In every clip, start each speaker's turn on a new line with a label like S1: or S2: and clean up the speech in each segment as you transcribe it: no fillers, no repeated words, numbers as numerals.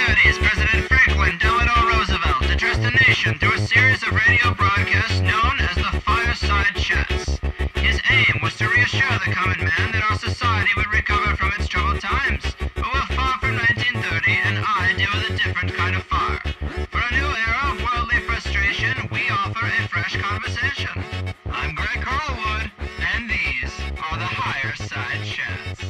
S1: 1930s, President Franklin Delano Roosevelt addressed the nation through a series of radio broadcasts known as the Fireside Chats. His aim was to reassure the common man that our society would recover from its troubled times. But we're far from 1930, and I deal with a different kind of fire. For a new era of worldly frustration, we offer a fresh conversation. I'm Greg Carlwood, and these are the Higher Side Chats.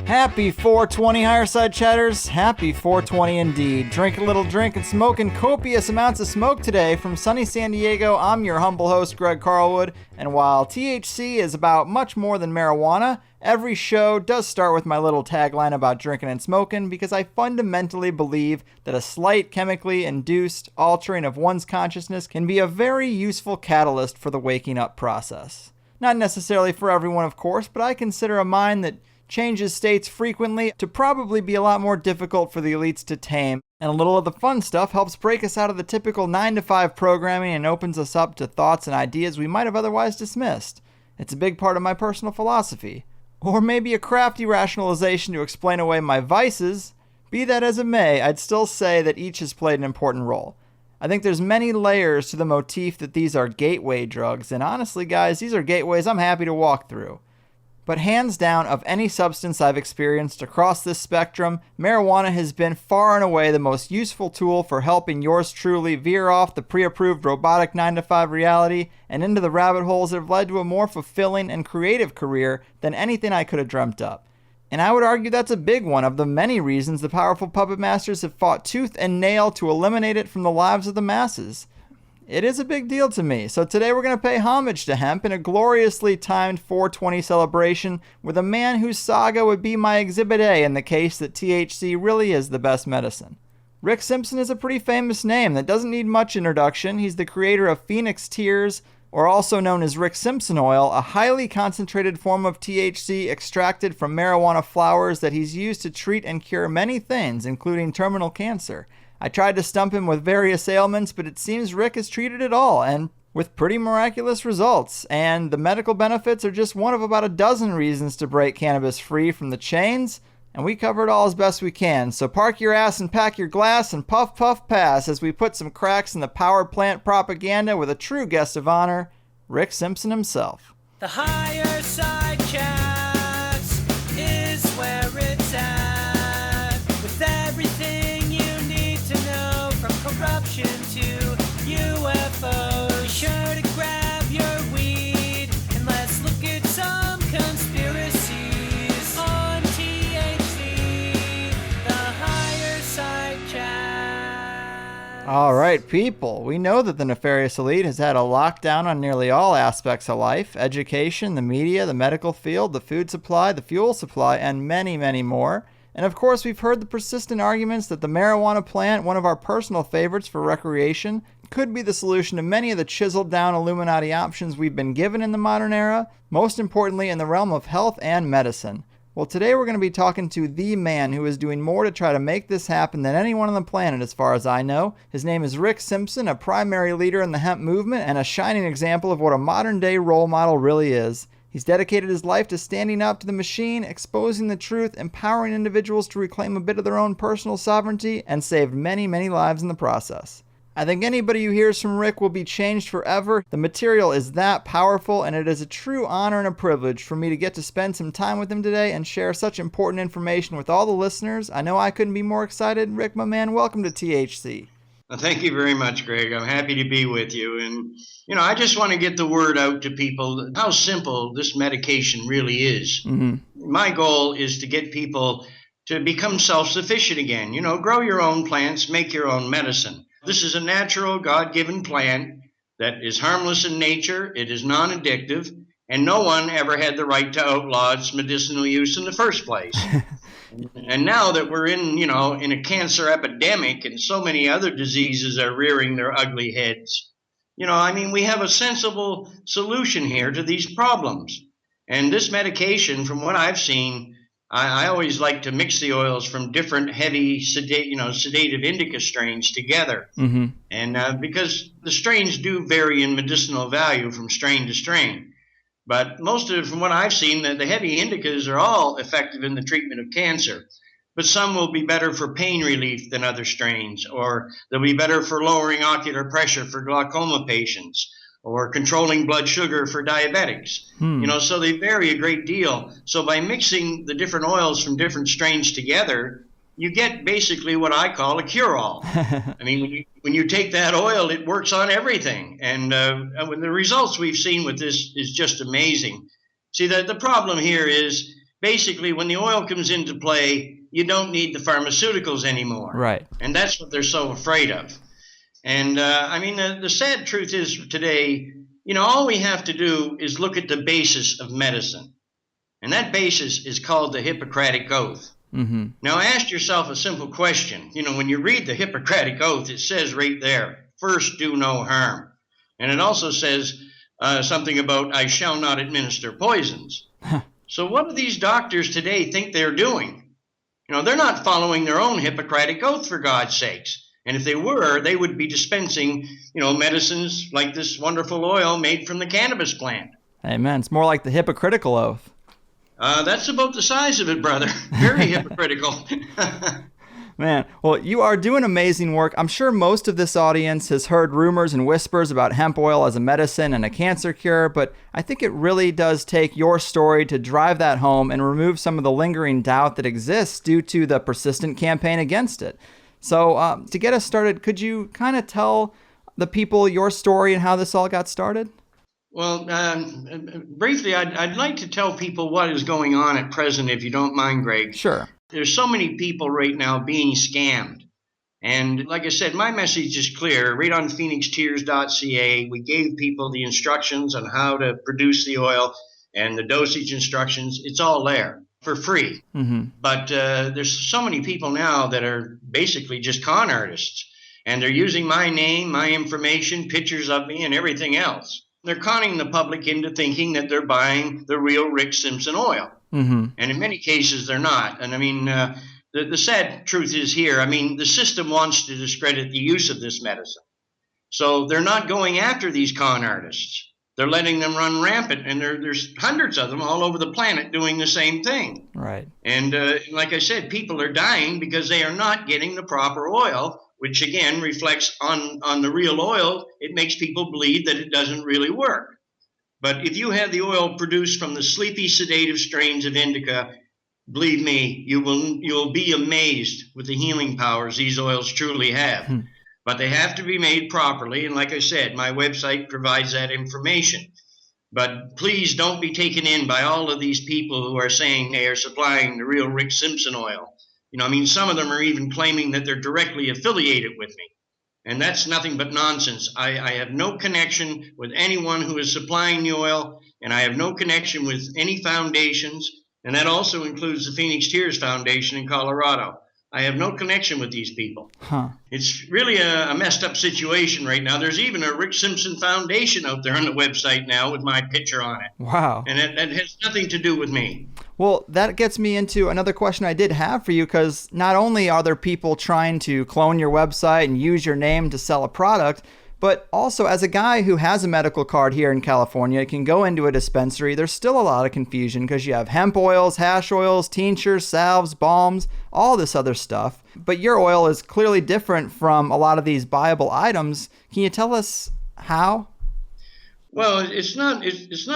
S2: Happy 420 Higher Side Chatters. Happy 420 indeed. Drink a little drink and smoking copious amounts of smoke today from sunny San Diego. I'm your humble host, Greg Carlwood. And while THC is about much more than marijuana, every show does start with my little tagline about drinking and smoking because I fundamentally believe that a slight chemically induced altering of one's consciousness can be a very useful catalyst for the waking up process. Not necessarily for everyone, of course, but I consider a mind that changes states frequently to probably be a lot more difficult for the elites to tame, and a little of the fun stuff helps break us out of the typical 9-to-5 programming and opens us up to thoughts and ideas we might have otherwise dismissed. It's a big part of my personal philosophy. Or maybe a crafty rationalization to explain away my vices. Be that as it may, I'd still say that each has played an important role. I think there's many layers to the motif that these are gateway drugs, and honestly guys, these are gateways I'm happy to walk through. But hands down, of any substance I've experienced across this spectrum, marijuana has been far and away the most useful tool for helping yours truly veer off the pre-approved robotic 9-to-5 reality and into the rabbit holes that have led to a more fulfilling and creative career than anything I could have dreamt up. And I would argue that's a big one of the many reasons the powerful puppet masters have fought tooth and nail to eliminate it from the lives of the masses. It is a big deal to me, so today we're going to pay homage to hemp in a gloriously timed 420 celebration with a man whose saga would be my Exhibit A in the case that THC really is the best medicine. Rick Simpson is a pretty famous name that doesn't need much introduction. He's the creator of Phoenix Tears, or also known as Rick Simpson oil, a highly concentrated form of THC extracted from marijuana flowers that he's used to treat and cure many things, including terminal cancer. I tried to stump him with various ailments, but it seems Rick has treated it all, and with pretty miraculous results. And the medical benefits are just one of about a dozen reasons to break cannabis free from the chains, and we cover it all as best we can. So park your ass and pack your glass and puff puff pass as we put some cracks in the power plant propaganda with a true guest of honor, Rick Simpson himself.
S3: The Higher Side Chats is where it's at, with everything you need to know, from corruption to UFOs. Sure to grab your weed and let's look at some conspiracies on THC, the Higher Side Chat.
S2: All right, people, we know that the nefarious elite has had a lockdown on nearly all aspects of life: education, the media, the medical field, the food supply, the fuel supply, and many, many more. And of course, we've heard the persistent arguments that the marijuana plant, one of our personal favorites for recreation, could be the solution to many of the chiseled down Illuminati options we've been given in the modern era, most importantly in the realm of health and medicine. Well, today we're going to be talking to the man who is doing more to try to make this happen than anyone on the planet as far as I know. His name is Rick Simpson, a primary leader in the hemp movement and a shining example of what a modern day role model really is. He's dedicated his life to standing up to the machine, exposing the truth, empowering individuals to reclaim a bit of their own personal sovereignty, and saved many, many lives in the process. I think anybody who hears from Rick will be changed forever. The material is that powerful, and it is a true honor and a privilege for me to get to spend some time with him today and share such important information with all the listeners. I know I couldn't be more excited. Rick, my man, welcome to THC.
S4: Well, thank you very much, Greg. I'm happy to be with you. And, I just want to get the word out to people how simple this medication really is. Mm-hmm. My goal is to get people to become self-sufficient again. Grow your own plants, make your own medicine. This is a natural, God-given plant that is harmless in nature. It is non-addictive, and no one ever had the right to outlaw its medicinal use in the first place. And now that we're in a cancer epidemic and so many other diseases are rearing their ugly heads, we have a sensible solution here to these problems. And this medication, from what I've seen, I always like to mix the oils from different heavy, sedative indica strains together. Mm-hmm. And because the strains do vary in medicinal value from strain to strain. But most of it, from what I've seen, the heavy indicas are all effective in the treatment of cancer. but some will be better for pain relief than other strains, or they'll be better for lowering ocular pressure for glaucoma patients, or controlling blood sugar for diabetics. So they vary a great deal. So by mixing the different oils from different strains together, you get basically what I call a cure-all. I mean, when you take that oil, it works on everything. And when the results we've seen with this is just amazing. See, the problem here is basically when the oil comes into play, you don't need the pharmaceuticals anymore.
S2: Right.
S4: And that's what they're so afraid of. And the sad truth is today, all we have to do is look at the basis of medicine. And that basis is called the Hippocratic Oath.
S2: Mm-hmm.
S4: Now, ask yourself a simple question. When you read the Hippocratic Oath, it says right there, first do no harm. And it also says something about, I shall not administer poisons. So what do these doctors today think they're doing? They're not following their own Hippocratic Oath, for God's sakes. And if they were, they would be dispensing, medicines like this wonderful oil made from the cannabis plant.
S2: Amen. It's more like the hypocritical oath.
S4: That's about the size of it, brother. Very hypocritical.
S2: Man, well, you are doing amazing work. I'm sure most of this audience has heard rumors and whispers about hemp oil as a medicine and a cancer cure, but I think it really does take your story to drive that home and remove some of the lingering doubt that exists due to the persistent campaign against it. So to get us started, could you kind of tell the people your story and how this all got started?
S4: Well, briefly, I'd like to tell people what is going on at present, if you don't mind, Greg.
S2: Sure.
S4: There's so many people right now being scammed. And like I said, my message is clear. Right on phoenixtears.ca, we gave people the instructions on how to produce the oil and the dosage instructions. It's all there for free.
S2: Mm-hmm.
S4: But there's so many people now that are basically just con artists. And they're using my name, my information, pictures of me, and everything else. They're conning the public into thinking that they're buying the real Rick Simpson oil.
S2: Mm-hmm.
S4: And in many cases, they're not. And the sad truth is here, the system wants to discredit the use of this medicine. So they're not going after these con artists. They're letting them run rampant. And there's hundreds of them all over the planet doing the same thing.
S2: Right.
S4: And like I said, people are dying because they are not getting the proper oil, which again reflects on the real oil. It makes people believe that it doesn't really work. But if you have the oil produced from the sleepy, sedative strains of indica, believe me, you'll be amazed with the healing powers these oils truly have. But they have to be made properly, and like I said, my website provides that information. But please don't be taken in by all of these people who are saying they are supplying the real Rick Simpson oil. Some of them are even claiming that they're directly affiliated with me. And that's nothing but nonsense. I have no connection with anyone who is supplying the oil, and I have no connection with any foundations, and that also includes the Phoenix Tears Foundation in Colorado. I have no connection with these people. It's really a messed up situation right now. There's even a Rick Simpson Foundation out there on the website now with my picture on it.
S2: Wow.
S4: And that has nothing to do with me.
S2: Well, that gets me into another question I did have for you, because not only are there people trying to clone your website and use your name to sell a product, but also as a guy who has a medical card here in California, can go into a dispensary, there's still a lot of confusion because you have hemp oils, hash oils, tinctures, salves, balms, all this other stuff. But your oil is clearly different from a lot of these buyable items. Can you tell us how?
S4: Well, it's not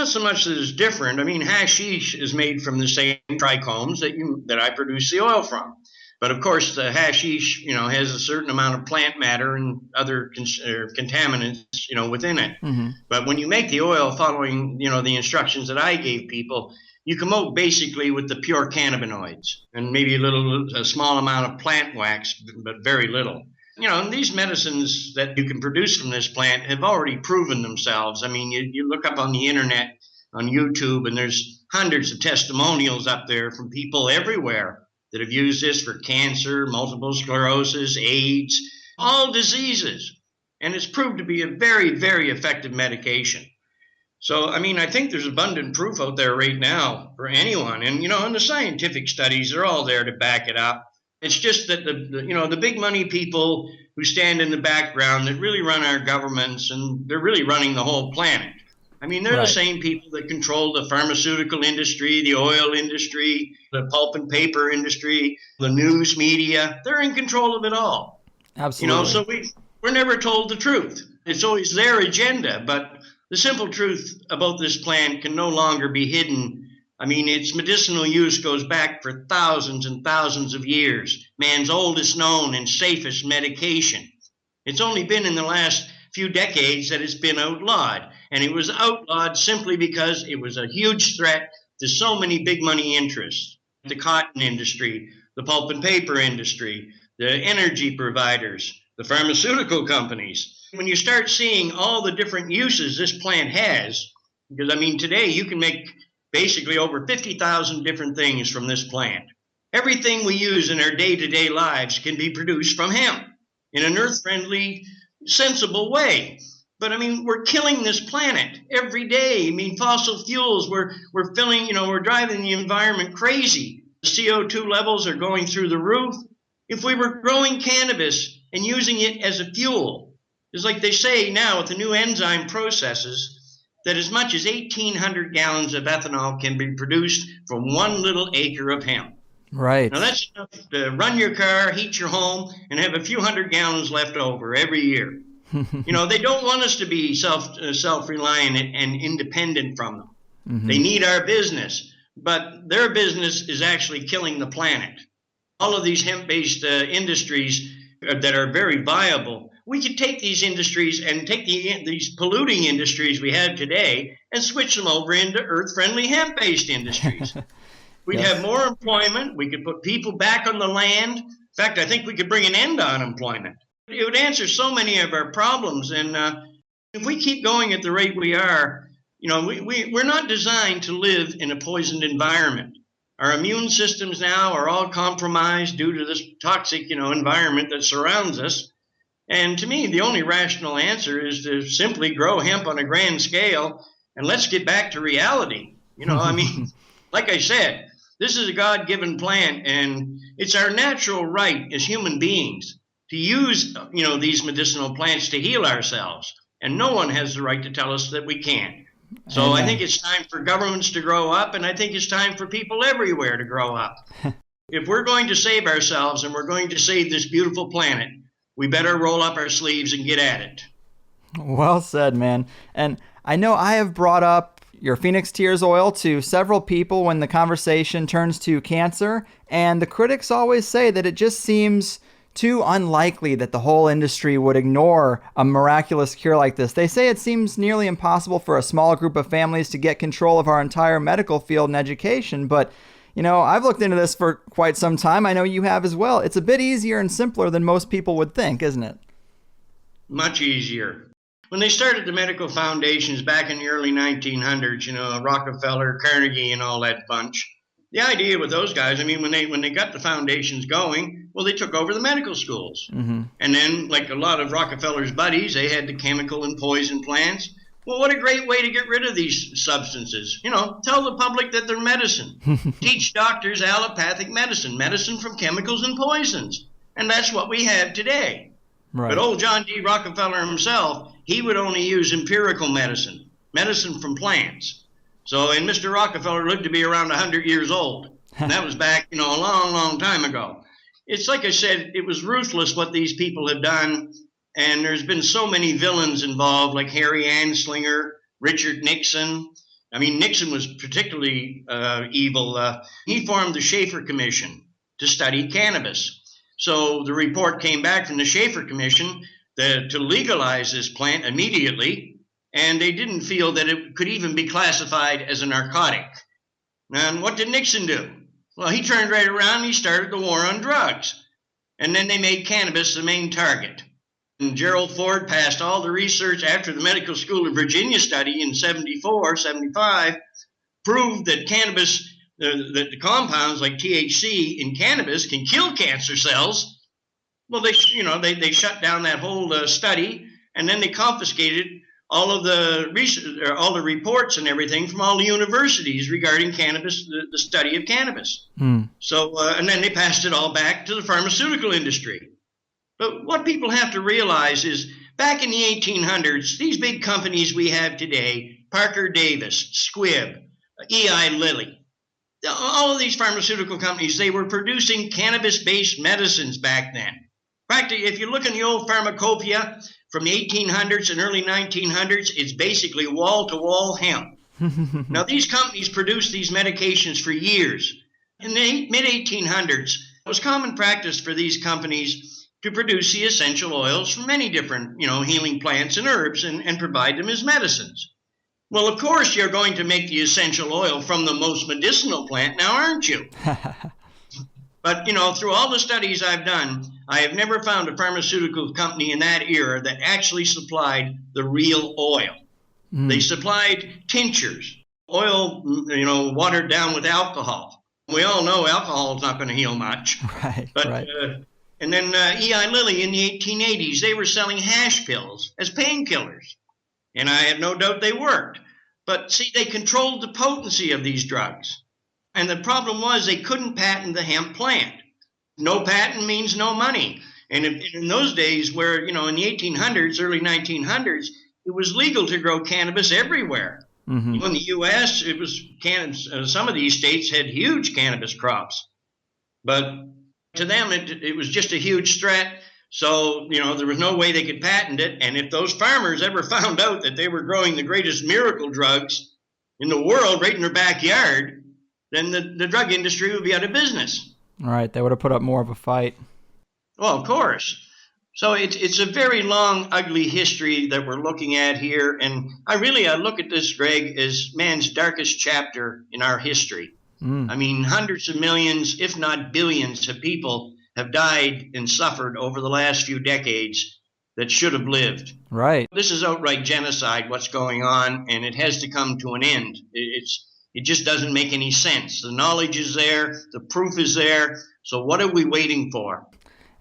S4: so much that it's different. Hashish is made from the same trichomes that I produce the oil from. But of course, the hashish, has a certain amount of plant matter and other contaminants, within it.
S2: Mm-hmm.
S4: But when you make the oil following, the instructions that I gave people, you come out basically with the pure cannabinoids and maybe a small amount of plant wax, but very little. And these medicines that you can produce from this plant have already proven themselves. You look up on the internet, on YouTube, and there's hundreds of testimonials up there from people everywhere that have used this for cancer, multiple sclerosis, AIDS, all diseases. And it's proved to be a very, very effective medication. So, I think there's abundant proof out there right now for anyone. And, and the scientific studies are all there to back it up. It's just that the big money people who stand in the background that really run our governments, and they're really running the whole planet. I mean, they're the same people that control the pharmaceutical industry, the oil industry, the pulp and paper industry, the news media. They're in control of it all.
S2: Absolutely.
S4: So we're never told the truth. It's always their agenda, but the simple truth about this plant can no longer be hidden. I mean, its medicinal use goes back for thousands and thousands of years. Man's oldest known and safest medication. It's only been in the last few decades that it's been outlawed. And it was outlawed simply because it was a huge threat to so many big money interests. The cotton industry, the pulp and paper industry, the energy providers, the pharmaceutical companies. When you start seeing all the different uses this plant has, because I mean, today you can make basically over 50,000 different things from this plant. Everything we use in our day-to-day lives can be produced from hemp in an earth-friendly, sensible way. But I mean, we're killing this planet every day. I mean, fossil fuels, we're filling, we're driving the environment crazy. The CO2 levels are going through the roof. If we were growing cannabis and using it as a fuel, it's like they say now with the new enzyme processes, that as much as 1,800 gallons of ethanol can be produced from one little acre of hemp.
S2: Right.
S4: Now that's enough to run your car, heat your home, and have a few hundred gallons left over every year. They don't want us to be self-reliant and independent from them. Mm-hmm. They need our business, but their business is actually killing the planet. All of these hemp-based industries that are very viable, we could take these industries and take these polluting industries we have today and switch them over into earth-friendly hemp-based industries. We'd have more employment. We could put people back on the land. In fact, I think we could bring an end to unemployment. It would answer so many of our problems. And if we keep going at the rate we are, we're not designed to live in a poisoned environment. Our immune systems now are all compromised due to this toxic, environment that surrounds us. And to me, the only rational answer is to simply grow hemp on a grand scale and let's get back to reality. Like I said, this is a God-given plant, and it's our natural right as human beings to use, these medicinal plants to heal ourselves. And no one has the right to tell us that we can't. So Amen. I think it's time for governments to grow up, and I think it's time for people everywhere to grow up. If we're going to save ourselves and we're going to save this beautiful planet, we better roll up our sleeves and get at it.
S2: Well said, man. And I know I have brought up your Phoenix Tears oil to several people when the conversation turns to cancer, and the critics always say that it just seems too unlikely that the whole industry would ignore a miraculous cure like this. They say it seems nearly impossible for a small group of families to get control of our entire medical field and education, but I've looked into this for quite some time. I know you have as well. It's a bit easier and simpler than most people would think, isn't it?
S4: Much easier. When they started the medical foundations back in the early 1900s, Rockefeller, Carnegie, and all that bunch, the idea with those guys, when they got the foundations going, well, they took over the medical schools. Mm-hmm. And then, like a lot of Rockefeller's buddies, they had the chemical and poison plants. Well, what a great way to get rid of these substances. Tell the public that they're medicine. Teach doctors allopathic medicine from chemicals and poisons. And that's what we have today. Right. But old John D. Rockefeller himself, he would only use empirical medicine from plants. And Mr. Rockefeller lived to be around 100 years old. And that was back, a long, long time ago. It's like I said, it was ruthless what these people have done. And there's been so many villains involved, like Harry Anslinger, Richard Nixon. Nixon was particularly evil. He formed the Schaefer Commission to study cannabis. So the report came back from the Schaefer Commission to legalize this plant immediately, and they didn't feel that it could even be classified as a narcotic. And what did Nixon do? Well, he turned right around and he started the war on drugs. And then they made cannabis the main target. And Gerald Ford passed all the research after the Medical School of Virginia study in 74, 75, proved that cannabis, that the compounds like THC in cannabis can kill cancer cells. Well, they shut down that whole study, and then they confiscated all of the research, all the reports and everything from all the universities regarding cannabis, the study of cannabis. So, and then they passed it all back to the pharmaceutical industry. But what people have to realize is back in the 1800s, these big companies we have today Parker Davis, Squibb, Eli Lilly. All of these pharmaceutical companies, they were producing cannabis-based medicines back then. Practically, if you look in the old pharmacopoeia from the 1800s and early 1900s, it's basically wall-to-wall hemp. Now, these companies produced these medications for years. In the mid-1800s, it was common practice for these companies to produce the essential oils from many different, healing plants and herbs and provide them as medicines. Well, of course, you're going to make the essential oil from the most medicinal plant now, aren't you? But, through all the studies I've done, I have never found a pharmaceutical company in that era that actually supplied the real oil. They supplied tinctures, oil, watered down with alcohol. We all know alcohol is not going to heal much.
S2: Right,
S4: but,
S2: right.
S4: And then Eli Lilly in the 1880s, they were selling hash pills as painkillers. And I have no doubt they worked. But see, they controlled the potency of these drugs. And the problem was they couldn't patent the hemp plant. No patent means no money. And in those days where, in the 1800s, early 1900s, it was legal to grow cannabis everywhere. Mm-hmm. In the U.S., it was some of these states had huge cannabis crops. But to them, it was just a huge threat. So, there was no way they could patent it. And if those farmers ever found out that they were growing the greatest miracle drugs in the world right in their backyard, then the drug industry would be out of business.
S2: Right. They would have put up more of a fight.
S4: Well, of course. So it's a very long, ugly history that we're looking at here. And I look at this, Greg, as man's darkest chapter in our history. I mean, hundreds of millions, if not billions of people have died and suffered over the last few decades that should have lived.
S2: Right.
S4: This is outright genocide, what's going on, and it has to come to an end. It just doesn't make any sense. The knowledge is there. The proof is there. So what are we waiting for?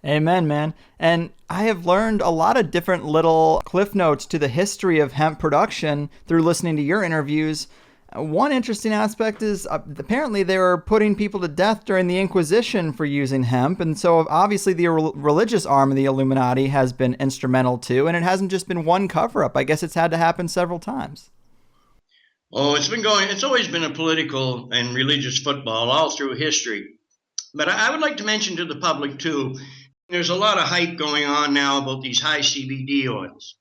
S2: Amen, man. And I have learned a lot of different little cliff notes to the history of hemp production through listening to your interviews. One interesting aspect is apparently they were putting people to death during the Inquisition for using hemp. And so obviously the religious arm of the Illuminati has been instrumental too. And it hasn't just been one cover-up. I guess it's had to happen several times.
S4: Oh, it's always been a political and religious football all through history. But I would like to mention to the public, too, there's a lot of hype going on now about these high CBD oils.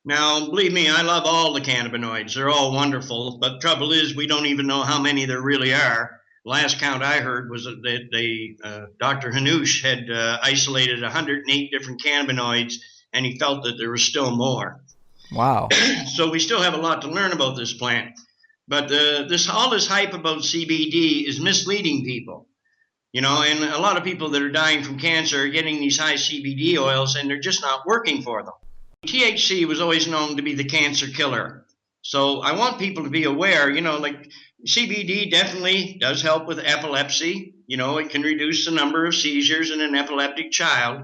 S4: Now, believe me, I love all the cannabinoids. They're all wonderful. But the trouble is we don't even know how many there really are. Last count I heard was that Dr. Hanush had isolated 108 different cannabinoids, and he felt that there was still more.
S2: Wow.
S4: So we still have a lot to learn about this plant. But all this hype about CBD is misleading people. And a lot of people that are dying from cancer are getting these high CBD oils, and they're just not working for them. THC was always known to be the cancer killer. So I want people to be aware, like CBD definitely does help with epilepsy. It can reduce the number of seizures in an epileptic child.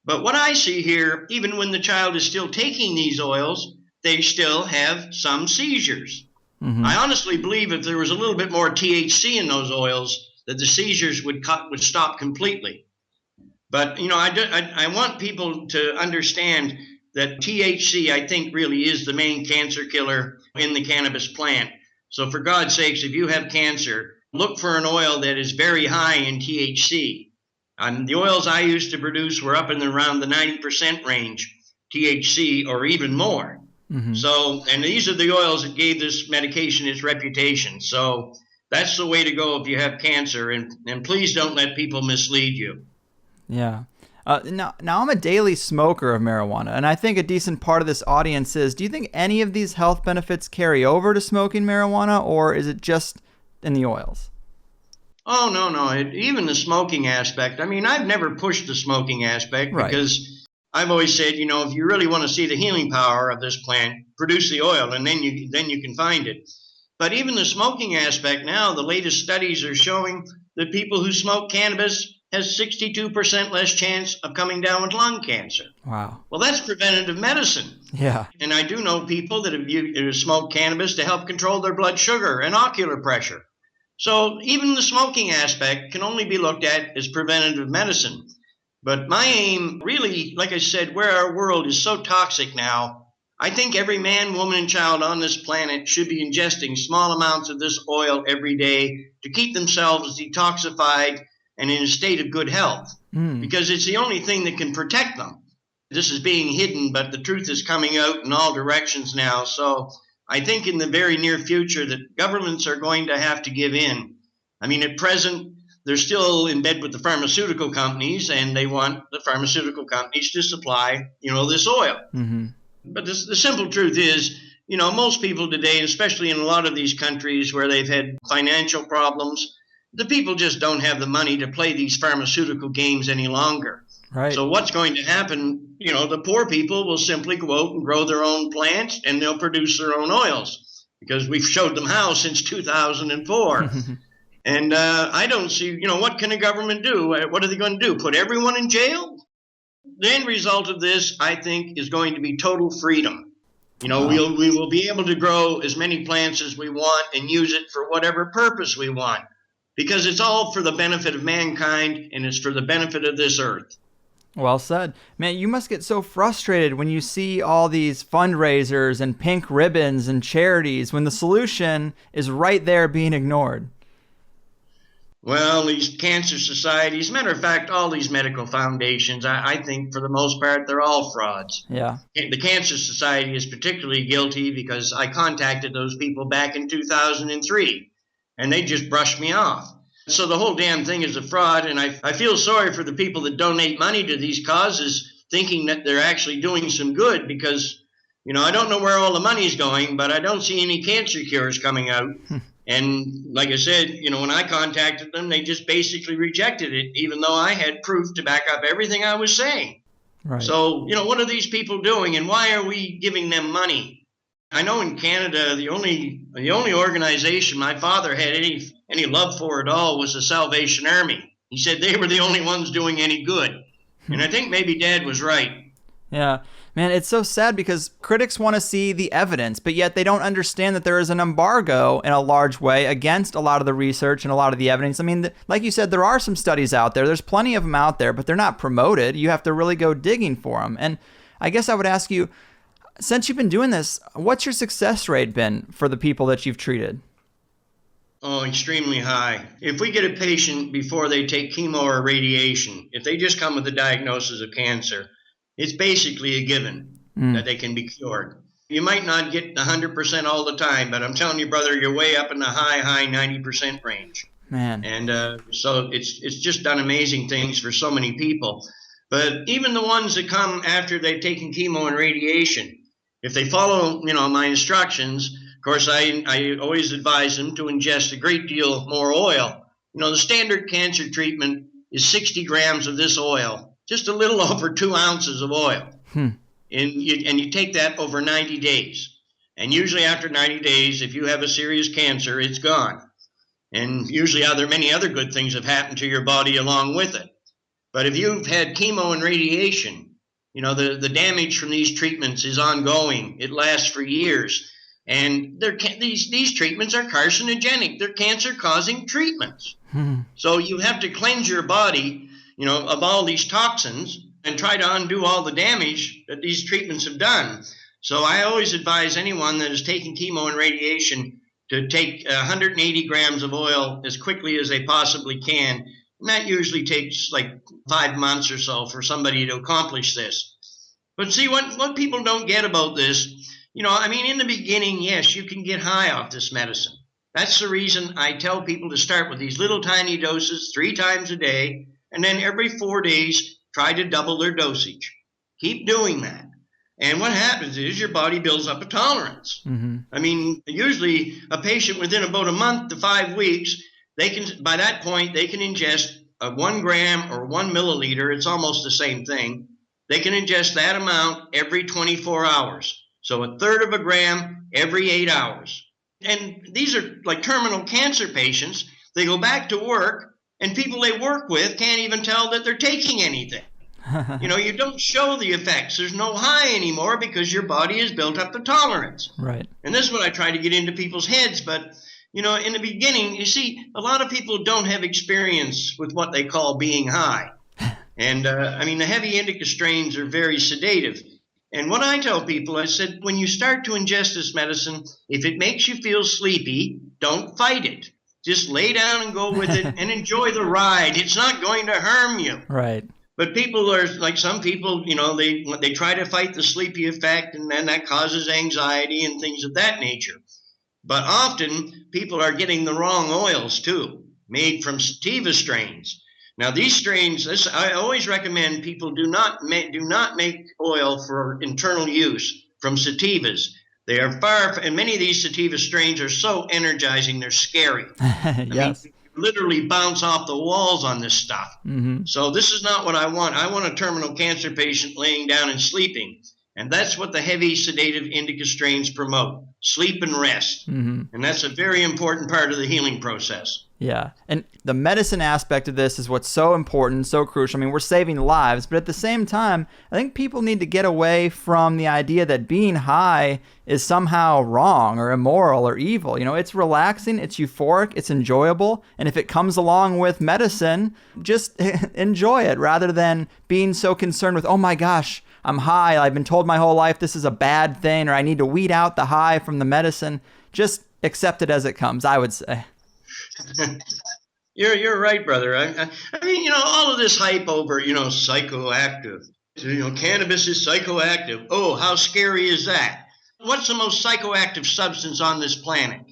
S4: But what I see here, even when the child is still taking these oils, they still have some seizures. Mm-hmm. I honestly believe if there was a little bit more THC in those oils, that the seizures would stop completely. But, I want people to understand that THC, I think, really is the main cancer killer in the cannabis plant. So for God's sakes, if you have cancer, look for an oil that is very high in THC. The oils I used to produce were up in around the 90% range, THC, or even more. Mm-hmm. So, and these are the oils that gave this medication its reputation. So that's the way to go if you have cancer. And please don't let people mislead you.
S2: Yeah. Now I'm a daily smoker of marijuana, and I think a decent part of this audience is, do you think any of these health benefits carry over to smoking marijuana, or is it just in the oils?
S4: Oh, no. Even the smoking aspect. I mean, I've never pushed the smoking aspect because I've always said, if you really want to see the healing power of this plant, produce the oil, and then you can find it. But even the smoking aspect now, the latest studies are showing that people who smoke cannabis has 62% less chance of coming down with lung cancer.
S2: Wow.
S4: Well, that's preventative medicine.
S2: Yeah. And
S4: I do know people that have smoked cannabis to help control their blood sugar and ocular pressure. So even the smoking aspect can only be looked at as preventative medicine. But my aim really, like I said, where our world is so toxic now, I think every man, woman, and child on this planet should be ingesting small amounts of this oil every day to keep themselves detoxified and in a state of good health, because it's the only thing that can protect them. This is being hidden, but the truth is coming out in all directions now. So I think in the very near future that governments are going to have to give in. I mean, at present, they're still in bed with the pharmaceutical companies, and they want the pharmaceutical companies to supply, this oil. But the simple truth is, most people today, especially in a lot of these countries where they've had financial problems, the people just don't have the money to play these pharmaceutical games any longer.
S2: Right.
S4: So what's going to happen, the poor people will simply go out and grow their own plants, and they'll produce their own oils, because we've showed them how since 2004. And I don't see, what can a government do? What are they going to do? Put everyone in jail? The end result of this, I think, is going to be total freedom. We will be able to grow as many plants as we want and use it for whatever purpose we want, because it's all for the benefit of mankind, and it's for the benefit of this earth.
S2: Well said. Man, you must get so frustrated when you see all these fundraisers and pink ribbons and charities when the solution is right there being ignored.
S4: Well, these cancer societies, matter of fact, all these medical foundations, I think for the most part, they're all frauds.
S2: Yeah.
S4: The Cancer Society is particularly guilty because I contacted those people back in 2003, and they just brushed me off. So the whole damn thing is a fraud, and I feel sorry for the people that donate money to these causes thinking that they're actually doing some good, because, I don't know where all the money's going, but I don't see any cancer cures coming out. And like I said, when I contacted them, they just basically rejected it, even though I had proof to back up everything I was saying.
S2: Right.
S4: So, what are these people doing, and why are we giving them money? I know in Canada, the only organization my father had any love for at all was the Salvation Army. He said they were the only ones doing any good. And I think maybe Dad was right.
S2: Yeah. Man, it's so sad because critics want to see the evidence, but yet they don't understand that there is an embargo in a large way against a lot of the research and a lot of the evidence. I mean, like you said, there are some studies out there. There's plenty of them out there, but they're not promoted. You have to really go digging for them. And I guess I would ask you, since you've been doing this, what's your success rate been for the people that you've treated?
S4: Oh, extremely high. If we get a patient before they take chemo or radiation, if they just come with a diagnosis of cancer, it's basically a given that they can be cured. You might not get 100% all the time, but I'm telling you, brother, you're way up in the high 90% range.
S2: Man.
S4: And so it's just done amazing things for so many people. But even the ones that come after they've taken chemo and radiation, if they follow, my instructions, of course, I always advise them to ingest a great deal more oil. The standard cancer treatment is 60 grams of this oil, just a little over 2 ounces of oil. And you take that over 90 days. And usually after 90 days, if you have a serious cancer, it's gone. And usually many other good things have happened to your body along with it. But if you've had chemo and radiation, the damage from these treatments is ongoing. It lasts for years. And these treatments are carcinogenic. They're cancer-causing treatments. So you have to cleanse your body, of all these toxins and try to undo all the damage that these treatments have done. So I always advise anyone that is taking chemo and radiation to take 180 grams of oil as quickly as they possibly can. And that usually takes like 5 months or so for somebody to accomplish this. But see, what people don't get about this, in the beginning, yes, you can get high off this medicine. That's the reason I tell people to start with these little tiny doses 3 times a day, and then every 4 days, try to double their dosage. Keep doing that. And what happens is your body builds up a tolerance. Usually a patient within about a month to 5 weeks, by that point, they can ingest a 1 gram or 1 milliliter. It's almost the same thing. They can ingest that amount every 24 hours. So 1/3 of a gram every 8 hours. And these are like terminal cancer patients. They go back to work, and people they work with can't even tell that they're taking anything. You don't show the effects. There's no high anymore because your body has built up the tolerance.
S2: Right.
S4: And this is what I try to get into people's heads. But, in the beginning, you see, a lot of people don't have experience with what they call being high. And, the heavy indica strains are very sedative. And what I tell people, I said, when you start to ingest this medicine, if it makes you feel sleepy, don't fight it. Just lay down and go with it and enjoy the ride. It's not going to harm you.
S2: Right.
S4: But people are like some people, they try to fight the sleepy effect, and then that causes anxiety and things of that nature. But often people are getting the wrong oils too, made from sativa strains. Now these strains, I always recommend people do not make oil for internal use from sativas. They are and many of these sativa strains are so energizing, they're scary.
S2: Yes.
S4: I mean, you literally bounce off the walls on this stuff.
S2: Mm-hmm.
S4: So this is not what I want. I want a terminal cancer patient laying down and sleeping. And that's what the heavy sedative indica strains promote, sleep and rest.
S2: Mm-hmm.
S4: And that's a very important part of the healing process.
S2: Yeah. And the medicine aspect of this is what's so important, so crucial. I mean, we're saving lives, but at the same time, I think people need to get away from the idea that being high is somehow wrong or immoral or evil. It's relaxing, it's euphoric, it's enjoyable. And if it comes along with medicine, just enjoy it rather than being so concerned with, oh my gosh, I'm high. I've been told my whole life this is a bad thing, or I need to weed out the high from the medicine. Just accept it as it comes, I would say.
S4: You're right, brother. I mean, all of this hype over, psychoactive. Cannabis is psychoactive. Oh, how scary is that? What's the most psychoactive substance on this planet?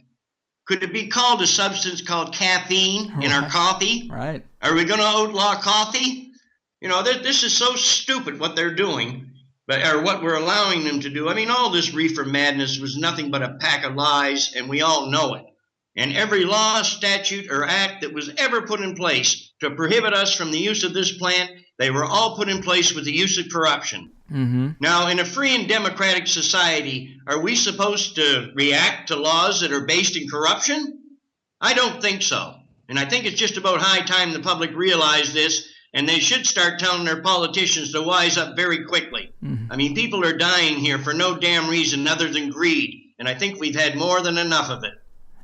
S4: Could it be called a substance called caffeine in our coffee?
S2: Right.
S4: Are we going to outlaw coffee? This is so stupid what they're doing, or what we're allowing them to do. I mean, all this reefer madness was nothing but a pack of lies, and we all know it. And every law, statute, or act that was ever put in place to prohibit us from the use of this plant, they were all put in place with the use of corruption.
S2: Mm-hmm.
S4: Now, in a free and democratic society, are we supposed to react to laws that are based in corruption? I don't think so. And I think it's just about high time the public realize this, and they should start telling their politicians to wise up very quickly. Mm-hmm. I mean, people are dying here for no damn reason other than greed, and I think we've had more than enough of it.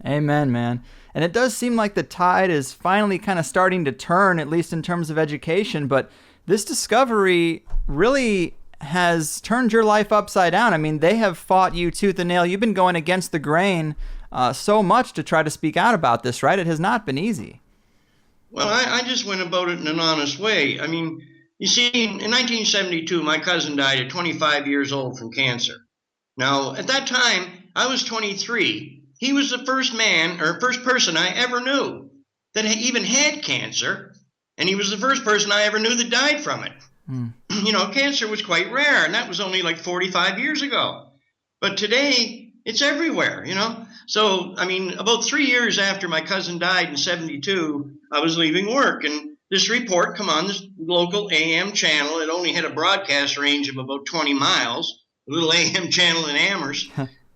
S2: Amen, man. And it does seem like the tide is finally kind of starting to turn, at least in terms of education, but this discovery really has turned your life upside down. I mean, they have fought you tooth and nail. You've been going against the grain so much to try to speak out about this, right? It has not been easy.
S4: Well, I just went about it in an honest way. I mean, you see, in 1972, my cousin died at 25 years old from cancer. Now, at that time, I was 23. He was the first person I ever knew that even had cancer, and he was the first person I ever knew that died from it. Mm. Cancer was quite rare, and that was only like 45 years ago. But today, it's everywhere, So, I mean, about 3 years after my cousin died in 72, I was leaving work, and this report come on this local AM channel. It only had a broadcast range of about 20 miles, a little AM channel in Amherst.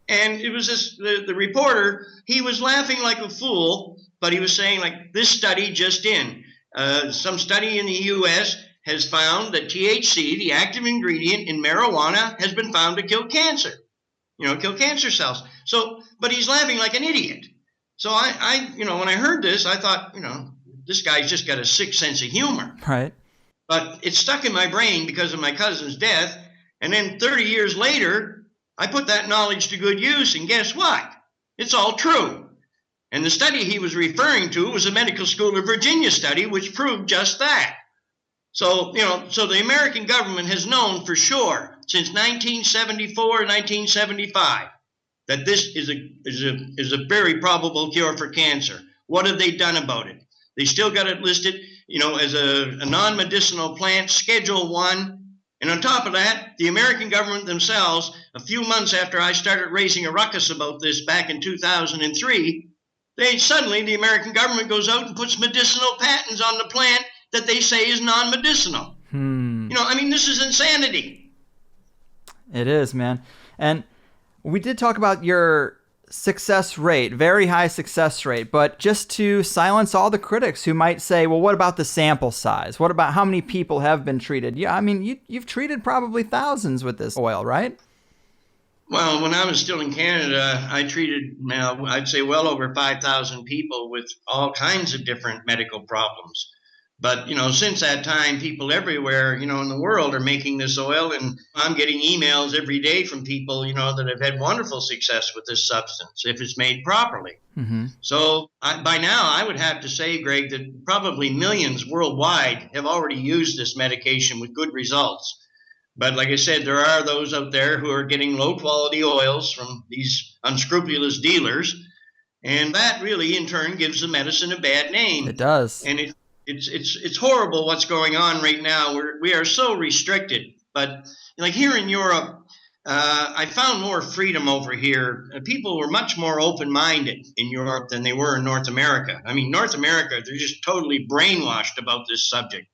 S4: And it was the reporter, he was laughing like a fool, but he was saying, like, this study just in. Some study in the U.S. has found that THC, the active ingredient in marijuana, has been found to kill cancer. Kill cancer cells. So, but he's laughing like an idiot. So I when I heard this, I thought, this guy's just got a sick sense of humor.
S2: Right.
S4: But it stuck in my brain because of my cousin's death. And then 30 years later, I put that knowledge to good use, and guess what? It's all true. And the study he was referring to was a Medical School of Virginia study, which proved just that. So, so the American government has known for sure since 1974, 1975, that this is a very probable cure for cancer. What have they done about it? They still got it listed, as a non-medicinal plant, Schedule 1. And on top of that, the American government themselves, a few months after I started raising a ruckus about this back in 2003, the American government goes out and puts medicinal patents on the plant that they say is non-medicinal. This is insanity.
S2: It is, man. And we did talk about your success rate, very high success rate, but just to silence all the critics who might say, well, what about the sample size? What about how many people have been treated? Yeah, I mean, you've treated probably thousands with this oil, right?
S4: Well, when I was still in Canada, I treated, I'd say well over 5,000 people with all kinds of different medical problems. But, since that time, people everywhere, in the world are making this oil. And I'm getting emails every day from people, that have had wonderful success with this substance if it's made properly.
S2: Mm-hmm.
S4: So by now, I would have to say, Greg, that probably millions worldwide have already used this medication with good results. But like I said, there are those out there who are getting low-quality oils from these unscrupulous dealers. And that really, in turn, gives the medicine a bad name.
S2: It does.
S4: And it's horrible what's going on right now. We are so restricted. But like here in Europe, I found more freedom over here. People were much more open-minded in Europe than they were in North America. I mean, North America, they're just totally brainwashed about this subject.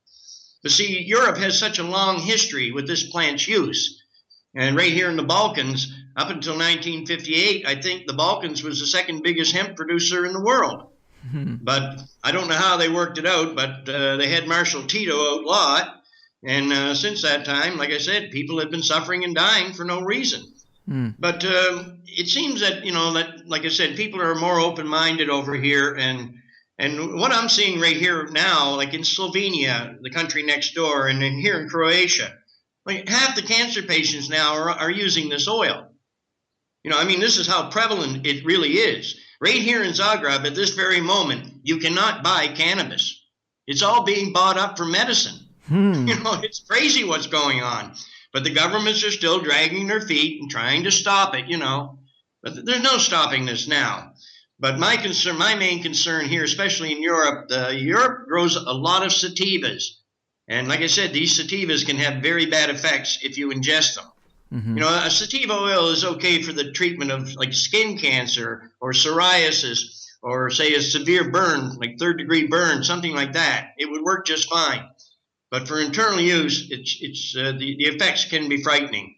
S4: But see, Europe has such a long history with this plant's use. And right here in the Balkans, up until 1958, I think the Balkans was the second biggest hemp producer in the world.
S2: Mm-hmm.
S4: But I don't know how they worked it out, but they had Marshal Tito outlaw it. And since that time, like I said, people have been suffering and dying for no reason.
S2: Mm.
S4: But it seems that, that, like I said, people are more open-minded over here. And what I'm seeing right here now, like in Slovenia, the country next door, and then here in Croatia, like half the cancer patients now are using this oil. This is how prevalent it really is. Right here in Zagreb at this very moment, you cannot buy cannabis. It's all being bought up for medicine. It's crazy what's going on. But the governments are still dragging their feet and trying to stop it, But there's no stopping this now. But my main concern here, especially in Europe, Europe grows a lot of sativas. And like I said, these sativas can have very bad effects if you ingest them.
S2: Mm-hmm.
S4: A sativa oil is okay for the treatment of like skin cancer or psoriasis or say a severe burn, like third-degree burn, something like that. It would work just fine. But for internal use, the effects can be frightening.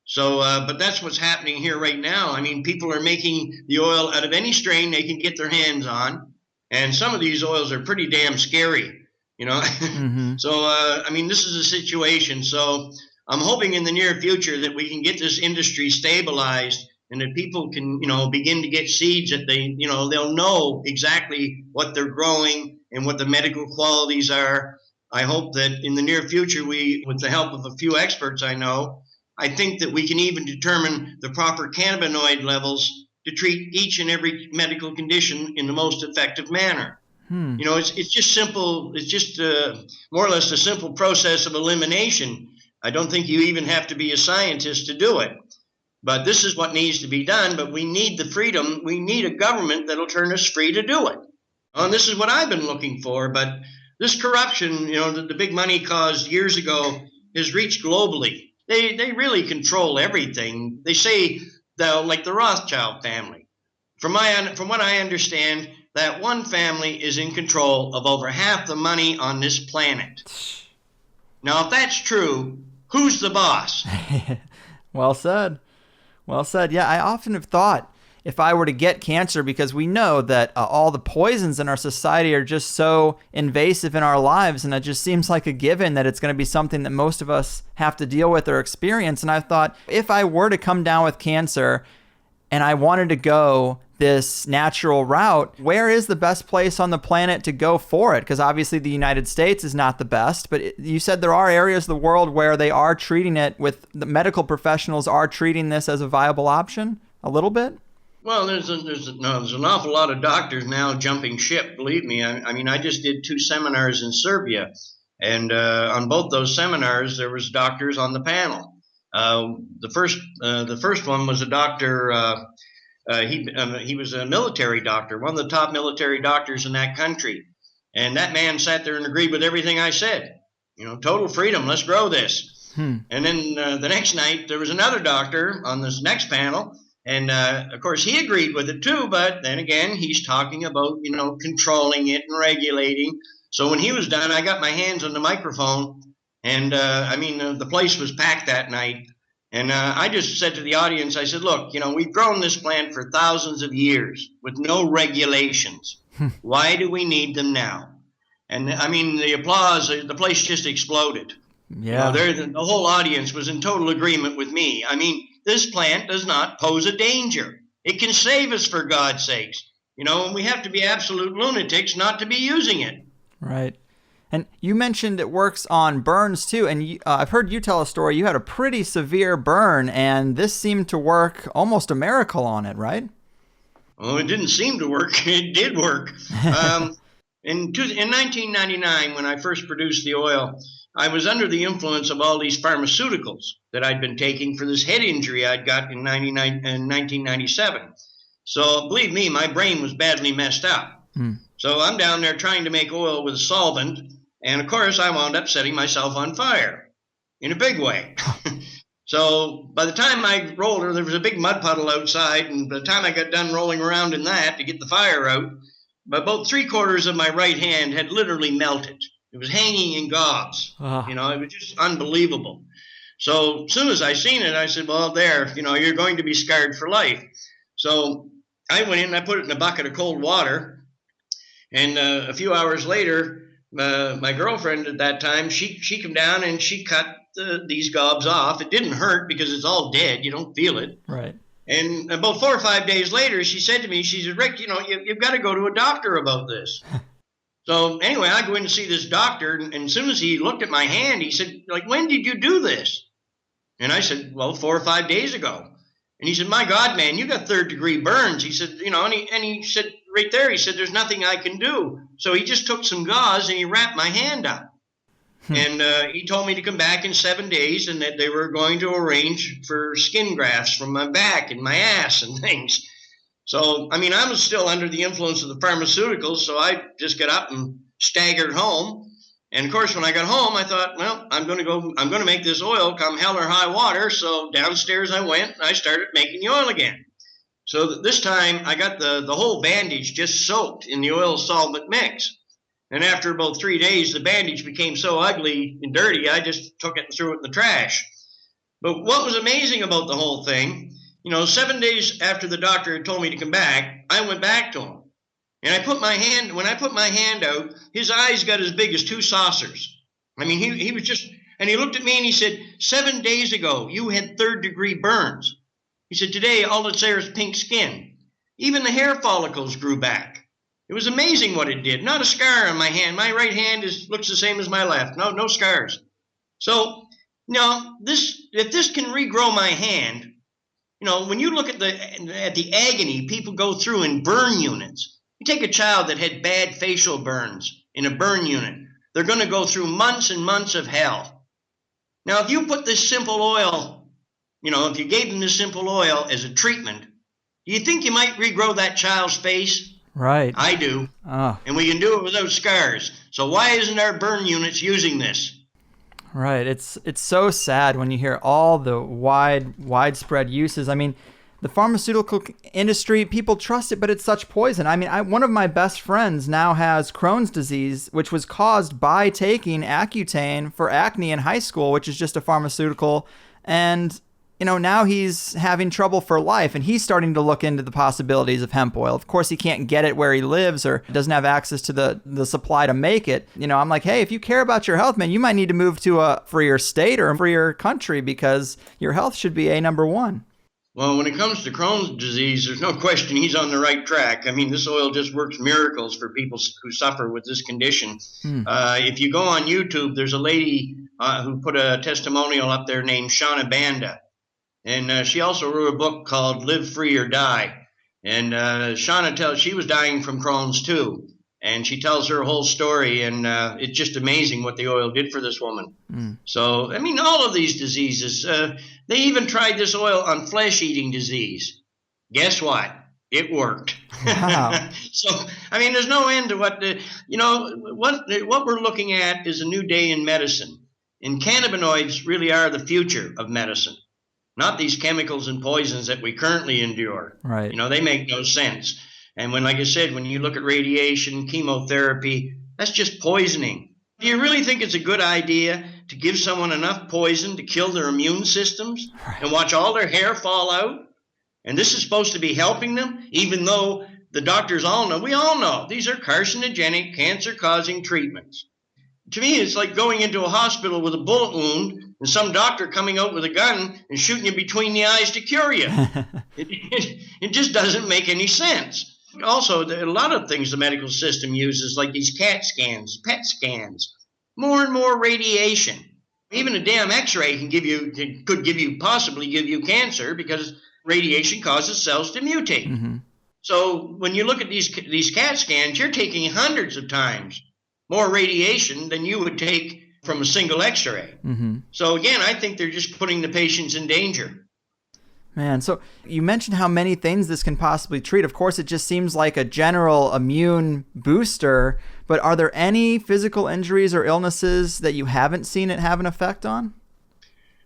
S4: So, but that's what's happening here right now. I mean, people are making the oil out of any strain they can get their hands on. And some of these oils are pretty damn scary,
S2: Mm-hmm.
S4: So, this is a situation. So I'm hoping in the near future that we can get this industry stabilized and that people can, begin to get seeds that they'll know exactly what they're growing and what the medical qualities are. I hope that in the near future, with the help of a few experts I think that we can even determine the proper cannabinoid levels to treat each and every medical condition in the most effective manner. It's just simple. It's just more or less a simple process of elimination. I don't think you even have to be a scientist to do it. But this is what needs to be done. But we need the freedom. We need a government that'll turn us free to do it. And this is what I've been looking for. But this corruption, the big money caused years ago has reached globally. They really control everything. They say, like the Rothschild family. From what I understand, that one family is in control of over half the money on this planet. Now, if that's true, who's the boss?
S2: Well said. Well said. Yeah, I often have thought if I were to get cancer, because we know that all the poisons in our society are just so invasive in our lives, and it just seems like a given that it's going to be something that most of us have to deal with or experience. And I thought, if I were to come down with cancer and I wanted to go this natural route, where is the best place on the planet to go for it? Because obviously the United States is not the best, but you said there are areas of the world where they are treating it with, the medical professionals are treating this as a viable option a little bit?
S4: Well, there's an awful lot of doctors now jumping ship. Believe me. I just did 2 seminars in Serbia, and on both those seminars there was doctors on the panel. The first one was a doctor. He was a military doctor, one of the top military doctors in that country, and that man sat there and agreed with everything I said. Total freedom. Let's grow this. And then the next night there was another doctor on this next panel. And, of course, he agreed with it, too. But then again, he's talking about, controlling it and regulating. So when he was done, I got my hands on the microphone. And, the place was packed that night. And I just said to the audience, I said, look, we've grown this plant for thousands of years with no regulations. Why do we need them now? And, the applause, the place just exploded.
S2: Yeah.
S4: The whole audience was in total agreement with me. This plant does not pose a danger. It can save us, for God's sakes. And we have to be absolute lunatics not to be using it.
S2: Right. And you mentioned it works on burns too, and I've heard you tell a story. You had a pretty severe burn, and this seemed to work almost a miracle on it, right?
S4: Well, it didn't seem to work. It did work. In 1999, when I first produced the oil, I was under the influence of all these pharmaceuticals that I'd been taking for this head injury I'd got in 1997. So believe me, my brain was badly messed up. So I'm down there trying to make oil with a solvent, and of course I wound up setting myself on fire in a big way. So by the time I rolled her, there was a big mud puddle outside, and by the time I got done rolling around in that to get the fire out, about 3/4 of my right hand had literally melted. It was hanging in gauze. It was just unbelievable. So as soon as I seen it, I said, well, there, you're going to be scarred for life. So I went in and I put it in a bucket of cold water, and a few hours later, my girlfriend at that time, she came down and she cut these gobs off. It didn't hurt because it's all dead. You don't feel it.
S2: Right.
S4: And about 4 or 5 days later, she said to me, she said, Rick, you've got to go to a doctor about this. So anyway, I go in to see this doctor, and as soon as he looked at my hand, he said, when did you do this? And I said, well, 4 or 5 days ago. And he said, my God, man, you got 3rd-degree burns. He said, and he said right there, he said, there's nothing I can do. So he just took some gauze and he wrapped my hand up. And he told me to come back in 7 days and that they were going to arrange for skin grafts from my back and my ass and things. So, I was still under the influence of the pharmaceuticals, so I just got up and staggered home. And, of course, when I got home, I thought, well, I'm going to make this oil come hell or high water. So downstairs I went and I started making the oil again. So this time I got the whole bandage just soaked in the oil solvent mix. And after about 3 days, the bandage became so ugly and dirty, I just took it and threw it in the trash. But what was amazing about the whole thing, 7 days after the doctor had told me to come back, I went back to him. And when I put my hand out, his eyes got as big as 2 saucers. He was just, and he looked at me and he said, 7 days ago, you had 3rd-degree burns. He said, today, all that's there is pink skin. Even the hair follicles grew back. It was amazing what it did. Not a scar on my hand. My right hand looks the same as my left. No scars. So, if this can regrow my hand, when you look at the agony people go through in burn units, you take a child that had bad facial burns in a burn unit, they're going to go through months and months of hell. Now, if you put this simple oil, if you gave them this simple oil as a treatment, do you think you might regrow that child's face?
S2: Right.
S4: I do. And we can do it without scars. So why isn't our burn units using this?
S2: Right. It's so sad when you hear all the widespread uses. The pharmaceutical industry, people trust it, but it's such poison. One of my best friends now has Crohn's disease, which was caused by taking Accutane for acne in high school, which is just a pharmaceutical. And now he's having trouble for life, and he's starting to look into the possibilities of hemp oil. Of course, he can't get it where he lives or doesn't have access to the supply to make it. I'm like, hey, if you care about your health, man, you might need to move to a freer state or a freer country because your health should be number one.
S4: Well, when it comes to Crohn's disease, there's no question he's on the right track. This oil just works miracles for people who suffer with this condition. If you go on YouTube, there's a lady who put a testimonial up there named Shauna Banda. And she also wrote a book called Live Free or Die. And Shauna she was dying from Crohn's too. And she tells her whole story, and it's just amazing what the oil did for this woman. So, all of these diseases, they even tried this oil on flesh-eating disease. Guess what? It worked.
S2: Wow.
S4: So, there's no end to what we're looking at is a new day in medicine. And cannabinoids really are the future of medicine. Not these chemicals and poisons that we currently endure.
S2: Right.
S4: They make no sense. And like I said, when you look at radiation, chemotherapy, that's just poisoning. Do you really think it's a good idea to give someone enough poison to kill their immune systems and watch all their hair fall out? And this is supposed to be helping them, even though the doctors we all know, these are carcinogenic, cancer-causing treatments. To me, it's like going into a hospital with a bullet wound and some doctor coming out with a gun and shooting you between the eyes to cure you. It just doesn't make any sense. Also, there are a lot of things the medical system uses, like these CAT scans, PET scans. more and more radiation. Even a damn X-ray could possibly give you cancer because radiation causes cells to mutate.
S2: Mm-hmm.
S4: So when you look at these CAT scans, you're taking hundreds of times more radiation than you would take from a single X-ray.
S2: Mm-hmm.
S4: So again, I think they're just putting the patients in danger.
S2: Man, so you mentioned how many things this can possibly treat. Of course, it just seems like a general immune booster, but are there any physical injuries or illnesses that you haven't seen it have an effect on?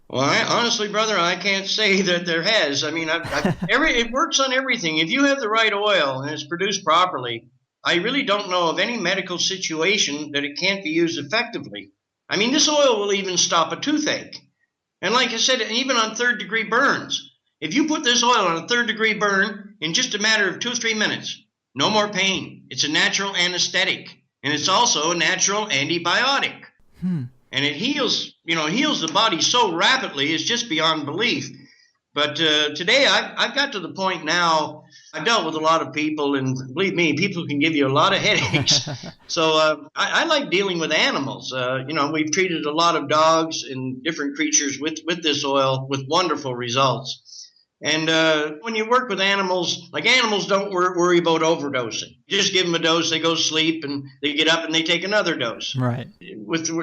S4: Well, honestly, brother, I can't say that there has. I mean, it works on everything. If you have the right oil and it's produced properly, I really don't know of any medical situation that it can't be used effectively. I mean, this oil will even stop a toothache. And like I said, even on third-degree burns. If you put this oil on a third-degree burn in just a matter of 2 or 3 minutes, no more pain. It's a natural anesthetic, and it's also a natural antibiotic. And it heals the body so rapidly, it's just beyond belief. But today, I've got to the point now, I've dealt with a lot of people, and believe me, people can give you a lot of headaches. So I like dealing with animals. We've treated a lot of dogs and different creatures with this oil with wonderful results. And when you work with animals, animals don't worry about overdosing. You just give them a dose, they go sleep, and they get up and they take another dose.
S2: Right.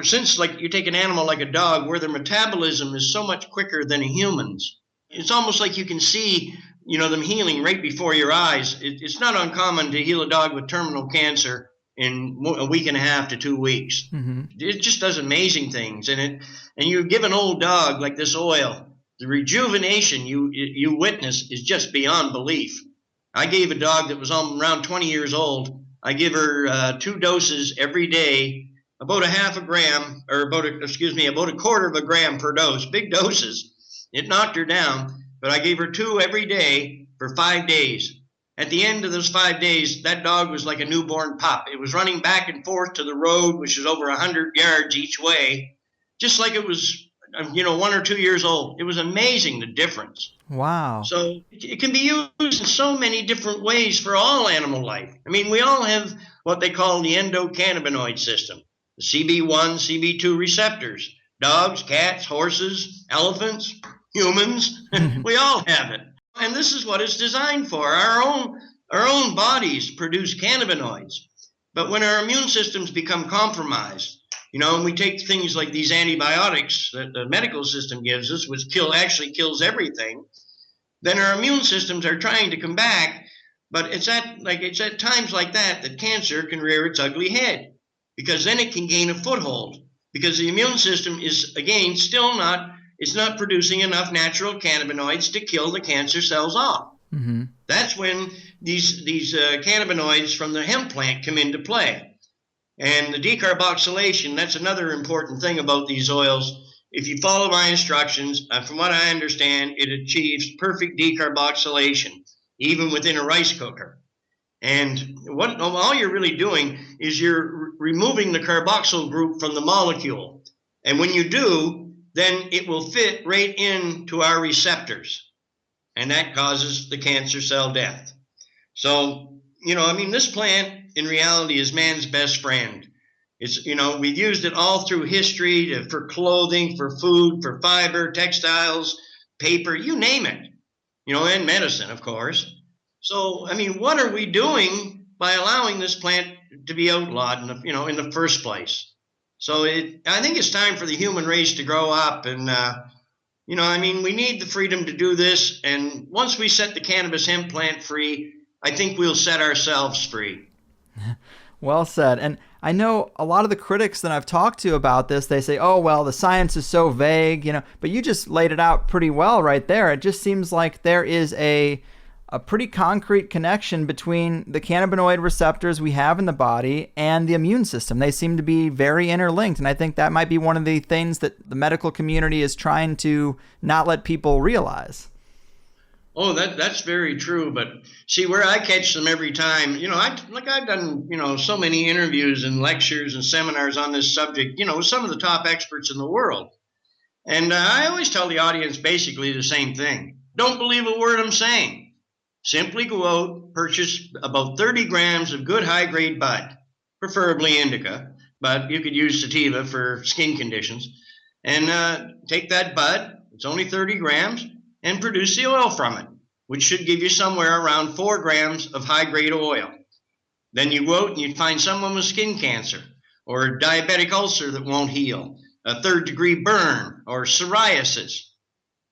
S4: Since you take an animal like a dog, where their metabolism is so much quicker than a human's, it's almost like you can see, them healing right before your eyes. It's not uncommon to heal a dog with terminal cancer in a week and a half to 2 weeks.
S2: Mm-hmm.
S4: It just does amazing things. And you give an old dog like this oil, the rejuvenation you witness is just beyond belief. I gave a dog that was around 20 years old, I give her 2 doses every day, about a quarter of a gram per dose, big doses. It knocked her down, but I gave her 2 every day for 5 days. At the end of those 5 days, that dog was like a newborn pup. It was running back and forth to the road, which is over 100 yards each way, just like it was 1 or 2 years old. It was amazing, the difference.
S2: Wow.
S4: So it can be used in so many different ways for all animal life. I mean, we all have what they call the endocannabinoid system, the CB1, CB2 receptors. Dogs, cats, horses, elephants, humans, we all have it. And this is what it's designed for. Our own bodies produce cannabinoids. But when our immune systems become compromised, and we take things like these antibiotics that the medical system gives us, which actually kills everything, then our immune systems are trying to come back. But it's at times like that cancer can rear its ugly head, because then it can gain a foothold, because the immune system is, again, it's not producing enough natural cannabinoids to kill the cancer cells off.
S2: Mm-hmm.
S4: That's when these cannabinoids from the hemp plant come into play. And the decarboxylation, that's another important thing about these oils. If you follow my instructions, from what I understand, it achieves perfect decarboxylation, even within a rice cooker. And all you're really doing is you're removing the carboxyl group from the molecule. And when you do, then it will fit right into our receptors. And that causes the cancer cell death. So, this plant in reality is man's best friend. It's, we've used it all through history for clothing, for food, for fiber, textiles, paper, you name it, and medicine, of course. So, what are we doing by allowing this plant to be outlawed in the first place? So I think it's time for the human race to grow up and, we need the freedom to do this. And once we set the cannabis hemp plant free, I think we'll set ourselves free.
S2: Well said. And I know a lot of the critics that I've talked to about this, they say, oh, well, the science is so vague, but you just laid it out pretty well right there. It just seems like there is a pretty concrete connection between the cannabinoid receptors we have in the body and the immune system. They seem to be very interlinked. And I think that might be one of the things that the medical community is trying to not let people realize.
S4: Oh, that's very true. But see, where I catch them every time, I've done, so many interviews and lectures and seminars on this subject, with some of the top experts in the world. And I always tell the audience basically the same thing. Don't believe a word I'm saying. Simply go out, purchase about 30 grams of good high-grade bud, preferably indica, but you could use sativa for skin conditions. And take that bud, it's only 30 grams, and produce the oil from it, which should give you somewhere around 4 grams of high-grade oil. Then you go out and you find someone with skin cancer or a diabetic ulcer that won't heal, a third-degree burn, or psoriasis.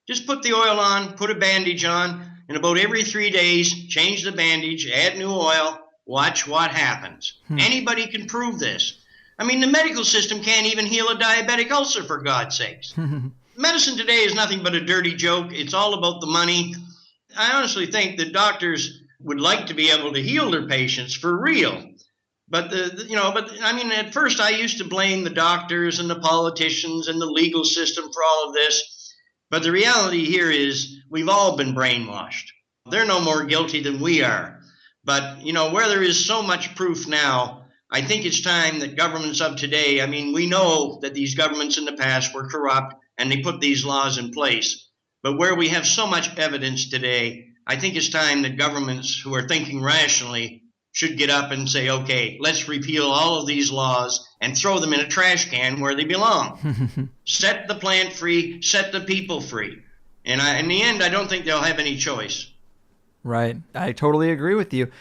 S4: Just put the oil on, put a bandage on, and about every 3 days, change the bandage, add new oil, watch what happens. Anybody can prove this. I mean, the medical system can't even heal a diabetic ulcer, for God's sakes. Medicine today is nothing but a dirty joke. It's all about the money. I honestly think that doctors would like to be able to heal their patients for real. But at first I used to blame the doctors and the politicians and the legal system for all of this. But the reality here is we've all been brainwashed. They're no more guilty than we are. But, where there is so much proof now, I think it's time that governments of today, I mean, we know that these governments in the past were corrupt and they put these laws in place. But where we have so much evidence today, I think it's time that governments who are thinking rationally should get up and say, okay, let's repeal all of these laws and throw them in a trash can where they belong. Set the plant free, set the people free. And in the end, I don't think they'll have any choice.
S2: Right. I totally agree with you.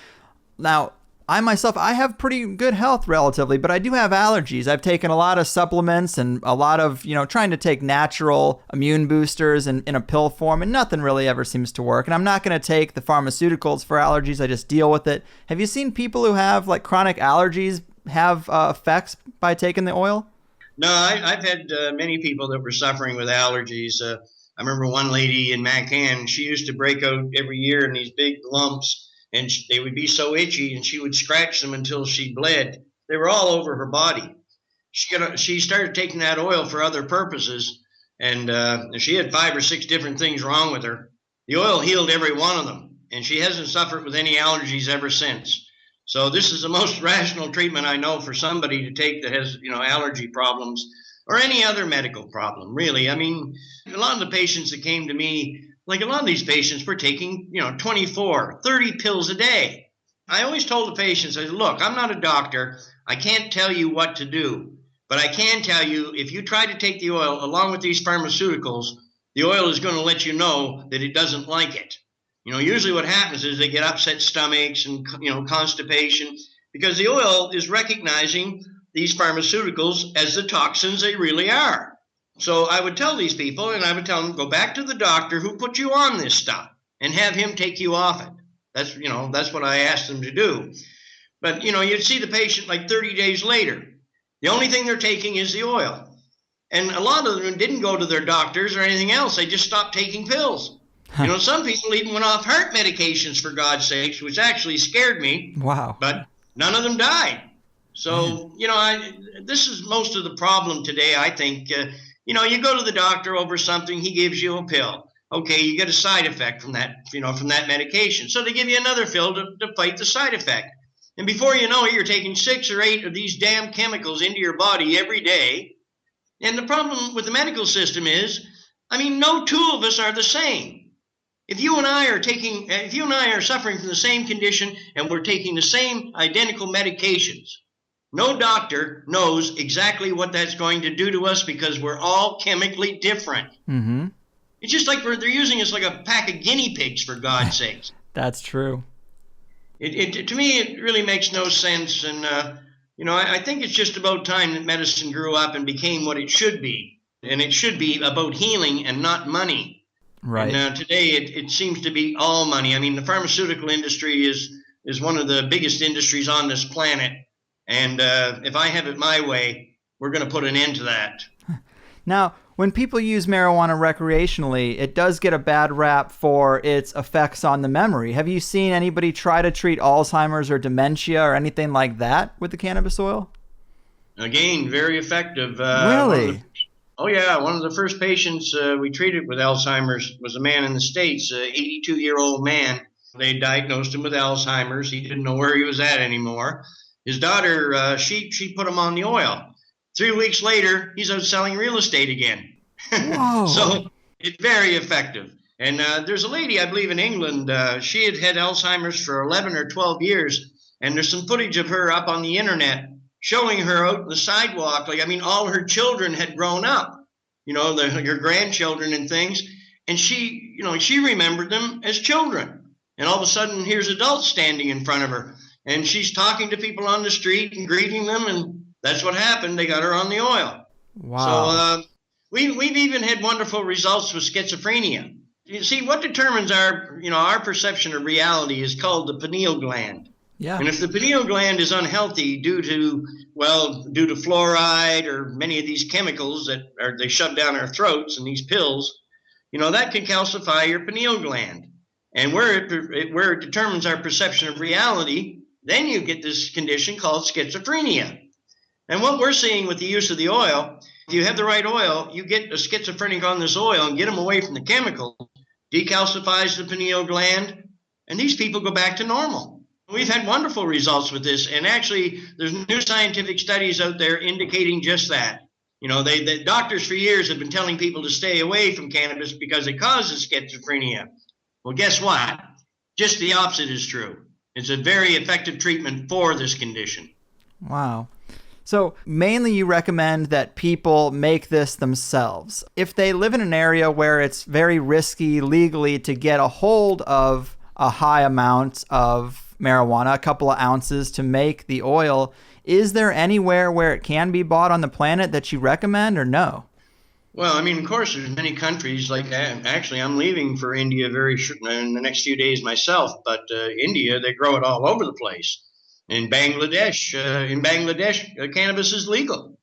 S2: Now, I myself, I have pretty good health relatively, but I do have allergies. I've taken a lot of supplements and a lot of, trying to take natural immune boosters in a pill form, and nothing really ever seems to work. And I'm not going to take the pharmaceuticals for allergies. I just deal with it. Have you seen people who have like chronic allergies have effects by taking the oil?
S4: No, I've had many people that were suffering with allergies. I remember one lady in Macan, she used to break out every year in these big lumps. And they would be so itchy, and she would scratch them until she bled. They were all over her body. She started taking that oil for other purposes, and she had 5 or 6 different things wrong with her. The oil healed every one of them, and she hasn't suffered with any allergies ever since. So this is the most rational treatment I know for somebody to take that has, allergy problems or any other medical problem, really. I mean, a lot of the patients that came to me, like a lot of these patients were taking, 24, 30 pills a day. I always told the patients, I said, look, I'm not a doctor. I can't tell you what to do. But I can tell you, if you try to take the oil along with these pharmaceuticals, the oil is going to let you know that it doesn't like it. Usually what happens is they get upset stomachs and, constipation, because the oil is recognizing these pharmaceuticals as the toxins they really are. So I would tell these people, and I would tell them, go back to the doctor who put you on this stuff and have him take you off it. That's what I asked them to do. But, you'd see the patient like 30 days later. The only thing they're taking is the oil. And a lot of them didn't go to their doctors or anything else. They just stopped taking pills. Some people even went off heart medications, for God's sakes, which actually scared me.
S2: Wow.
S4: But none of them died. So, this is most of the problem today, I think. You go to the doctor over something, he gives you a pill. Okay, you get a side effect from that, from that medication. So they give you another pill to fight the side effect. And before you know it, you're taking 6 or 8 of these damn chemicals into your body every day. And the problem with the medical system is, no two of us are the same. If you and I are suffering from the same condition and we're taking the same identical medications, no doctor knows exactly what that's going to do to us because we're all chemically different. Mm-hmm. It's just like they're using us like a pack of guinea pigs, for God's sakes.
S2: That's true.
S4: To me, it really makes no sense. And, I think it's just about time that medicine grew up and became what it should be. And it should be about healing and not money.
S2: Right.
S4: And today it seems to be all money. The pharmaceutical industry is one of the biggest industries on this planet. And if I have it my way, we're going to put an end to that.
S2: Now, when people use marijuana recreationally, it does get a bad rap for its effects on the memory. Have you seen anybody try to treat Alzheimer's or dementia or anything like that with the cannabis oil?
S4: Again, very effective.
S2: Really?
S4: One of the first patients we treated with Alzheimer's was a man in the States, an 82-year-old man. They diagnosed him with Alzheimer's. He didn't know where he was at anymore. His daughter, she put him on the oil. 3 weeks later, he's out selling real estate again.
S2: Whoa.
S4: So it's very effective. And there's a lady, I believe in England, she had Alzheimer's for 11 or 12 years. And there's some footage of her up on the internet showing her out on the sidewalk. Like, I mean, all her children had grown up, her grandchildren and things. And she remembered them as children. And all of a sudden, here's adults standing in front of her. And she's talking to people on the street and greeting them. And that's what happened. They got her on the oil.
S2: Wow.
S4: So we've even had wonderful results with schizophrenia. You see, what determines our perception of reality is called the pineal gland.
S2: Yeah.
S4: And if the pineal gland is unhealthy due to fluoride or many of these chemicals they shove down our throats and these pills, that can calcify your pineal gland. And where it determines our perception of reality, then you get this condition called schizophrenia. And what we're seeing with the use of the oil, if you have the right oil, you get a schizophrenic on this oil and get them away from the chemicals, decalcifies the pineal gland, and these people go back to normal. We've had wonderful results with this, and actually there's new scientific studies out there indicating just that. The doctors for years have been telling people to stay away from cannabis because it causes schizophrenia. Well, guess what? Just the opposite is true. It's a very effective treatment for this condition.
S2: Wow. So mainly you recommend that people make this themselves. If they live in an area where it's very risky legally to get a hold of a high amount of marijuana, a couple of ounces to make the oil, is there anywhere where it can be bought on the planet that you recommend or no?
S4: Well, I mean, of course, there's many countries like that. Actually, I'm leaving for India in the next few days myself, but India, they grow it all over the place. In Bangladesh, cannabis is legal.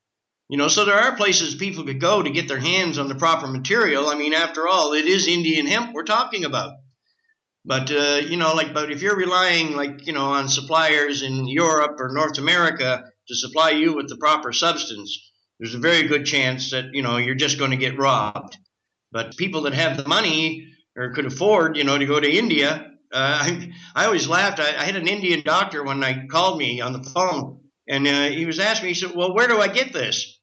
S4: So there are places people could go to get their hands on the proper material. I mean, after all, it is Indian hemp we're talking about. But, but if you're relying on suppliers in Europe or North America to supply you with the proper substance, there's a very good chance that, you're just going to get robbed. But people that have the money or could afford, to go to India, I always laughed. I had an Indian doctor one night called me on the phone, and he was asking me, he said, well, where do I get this?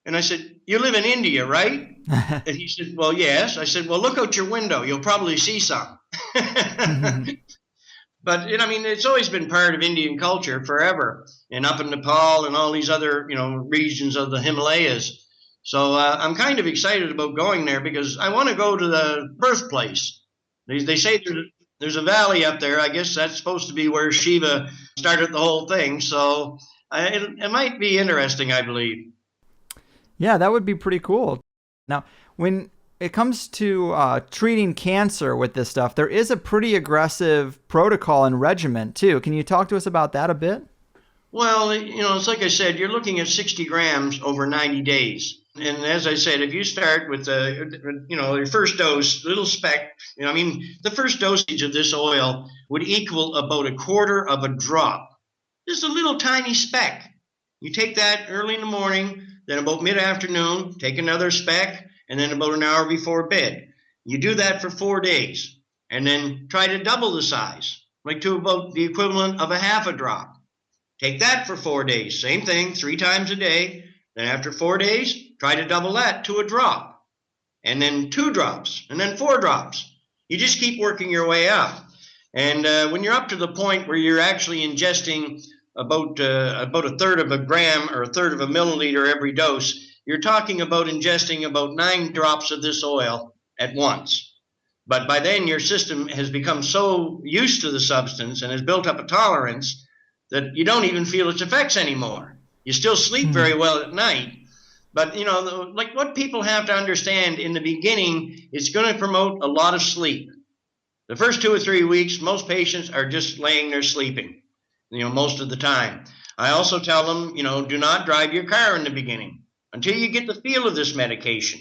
S4: And I said, you live in India, right? And he said, well, yes. I said, well, look out your window. You'll probably see some. But, it's always been part of Indian culture forever, and up in Nepal and all these other, regions of the Himalayas. So I'm kind of excited about going there because I want to go to the birthplace. They say there's a valley up there. I guess that's supposed to be where Shiva started the whole thing. So it might be interesting, I believe.
S2: Yeah, that would be pretty cool. Now, when it comes to treating cancer with this stuff, there is a pretty aggressive protocol and regimen, too. Can you talk to us about that a bit?
S4: Well, it's like I said, you're looking at 60 grams over 90 days. And as I said, if you start with, your first dose, little speck, the first dosage of this oil would equal about a quarter of a drop. Just a little tiny speck. You take that early in the morning, then about mid-afternoon, take another speck, and then about an hour before bed. You do that for 4 days, and then try to double the size, to about the equivalent of a half a drop. Take that for 4 days, same thing, 3 times a day. Then after 4 days, try to double that to a drop, and then 2 drops, and then 4 drops. You just keep working your way up. And when you're up to the point where you're actually ingesting about a third of a gram or a third of a milliliter every dose, you're talking about ingesting about 9 drops of this oil at once. But by then, your system has become so used to the substance and has built up a tolerance that you don't even feel its effects anymore. You still sleep very well at night. But, what people have to understand in the beginning, it's going to promote a lot of sleep. The first 2 or 3 weeks, most patients are just laying there sleeping, most of the time. I also tell them, do not drive your car in the beginning until you get the feel of this medication.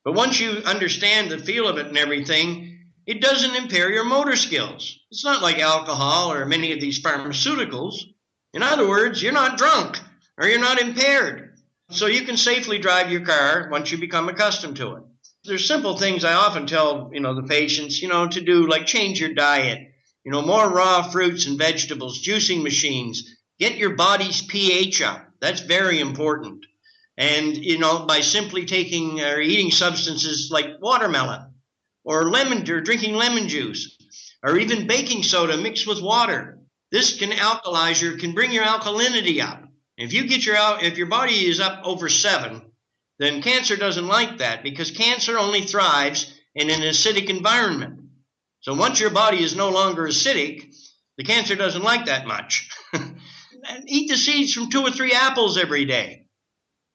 S4: But once you understand the feel of it and everything, it doesn't impair your motor skills. It's not like alcohol or many of these pharmaceuticals. In other words, you're not drunk or you're not impaired. So you can safely drive your car once you become accustomed to it. There's simple things I often tell, the patients, to do, like change your diet, more raw fruits and vegetables, juicing machines, get your body's pH up. That's very important. And, by simply taking or eating substances like watermelon or drinking lemon juice, or even baking soda mixed with water. This can bring your alkalinity up. If your body is up over 7, then cancer doesn't like that, because cancer only thrives in an acidic environment. So once your body is no longer acidic, the cancer doesn't like that much. Eat the seeds from 2 or 3 apples every day.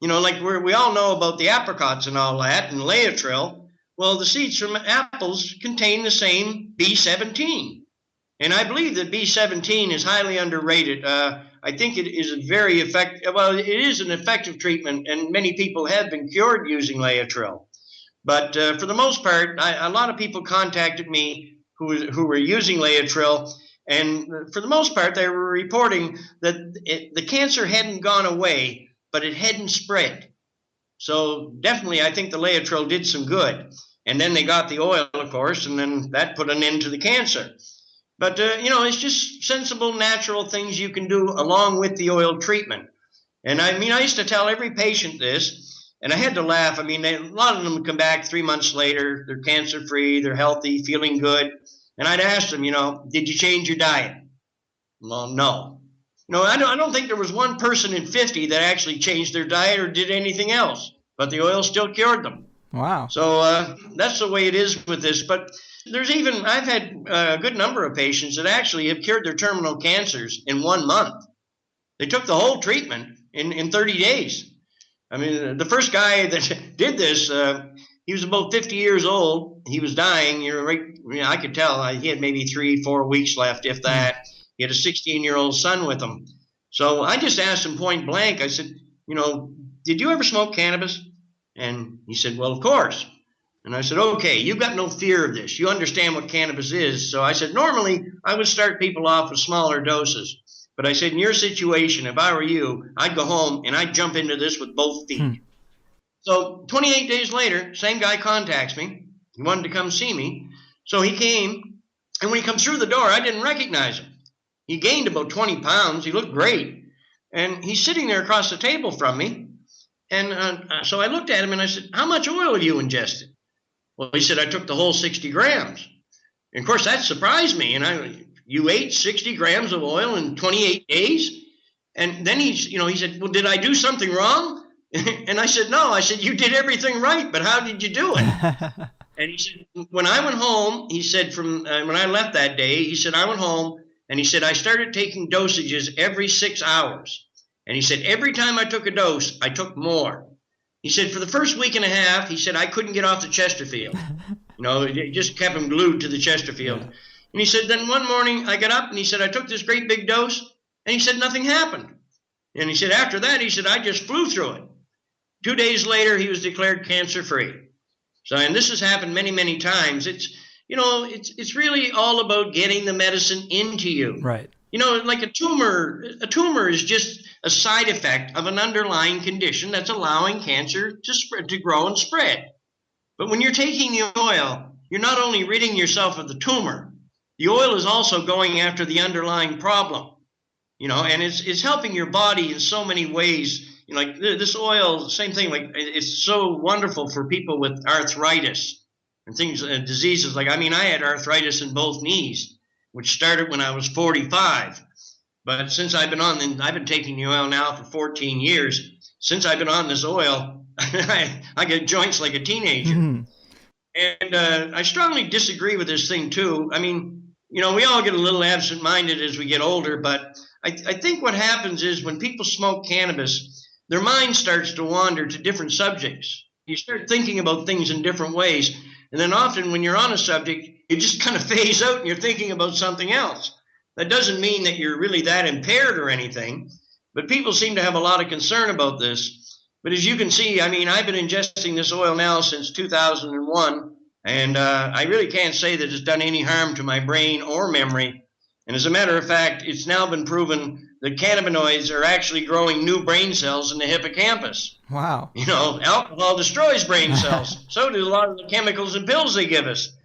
S4: Like we all know about the apricots and all that, and Laetrile. Well, the seeds from apples contain the same B17. And I believe that B17 is highly underrated. I think it is a very effective, well, it is an effective treatment, and many people have been cured using Laetrile. But for the most part, a lot of people contacted me who were using Laetrile, and for the most part, they were reporting that the cancer hadn't gone away, but it hadn't spread. So definitely, I think the Laetrile did some good. And then they got the oil, of course, and then that put an end to the cancer. But, it's just sensible, natural things you can do along with the oil treatment. And I used to tell every patient this, and I had to laugh. A lot of them come back 3 months later. They're cancer-free, they're healthy, feeling good. And I'd ask them, did you change your diet? Well, no. I don't think there was one person in 50 that actually changed their diet or did anything else, but the oil still cured them.
S2: Wow.
S4: So that's the way it is with this. But I've had a good number of patients that actually have cured their terminal cancers in 1 month. They took the whole treatment in 30 days. The first guy that did this, he was about 50 years old. He was dying. I could tell. He had maybe 3-4 weeks left, if that. He had a 16-year-old son with him. So I just asked him point blank. I said, did you ever smoke cannabis? And he said, well, of course. And I said, okay, you've got no fear of this. You understand what cannabis is. So I said, normally I would start people off with smaller doses. But I said, in your situation, if I were you, I'd go home and I'd jump into this with both feet. So 28 days later, same guy contacts me. He wanted to come see me. So he came, and when he comes through the door, I didn't recognize him. He gained about 20 pounds. He looked great. And he's sitting there across the table from me. And so I looked at him and I said, how much oil have you ingested? Well, he said, I took the whole 60 grams. And of course, that surprised me. And you ate 60 grams of oil in 28 days? And then he said, well, did I do something wrong? And I said, no. I said, you did everything right, but how did you do it? And he said, when I went home, he said, when I left that day, he said, I went home and he said, I started taking dosages every 6 hours. And he said, every time I took a dose, I took more. He said, for the first week and a half, he said, I couldn't get off the Chesterfield. It just kept him glued to the Chesterfield. And he said, then one morning I got up and he said, I took this great big dose. And he said, nothing happened. And he said, after that, he said, I just flew through it. 2 days later, he was declared cancer-free. So, and this has happened many, many times. It's really all about getting the medicine into you.
S2: Right.
S4: Like a tumor is just a side effect of an underlying condition that's allowing cancer to spread, to grow and spread. But when you're taking the oil, you're not only ridding yourself of the tumor, the oil is also going after the underlying problem. And it's helping your body in so many ways. Like this oil, same thing. Like it's so wonderful for people with arthritis and things, diseases. Like I had arthritis in both knees, which started when I was 45. But since I've been taking the oil now for 14 years. Since I've been on this oil, I get joints like a teenager. Mm-hmm. And I strongly disagree with this thing too. We all get a little absent-minded as we get older, but I think what happens is when people smoke cannabis, their mind starts to wander to different subjects. You start thinking about things in different ways. And then often when you're on a subject, you just kind of phase out and you're thinking about something else. That doesn't mean that you're really that impaired or anything, but people seem to have a lot of concern about this. But as you can see, I've been ingesting this oil now since 2001, and I really can't say that it's done any harm to my brain or memory. And as a matter of fact, it's now been proven that cannabinoids are actually growing new brain cells in the hippocampus.
S2: Wow.
S4: Alcohol destroys brain cells. So do a lot of the chemicals and pills they give us.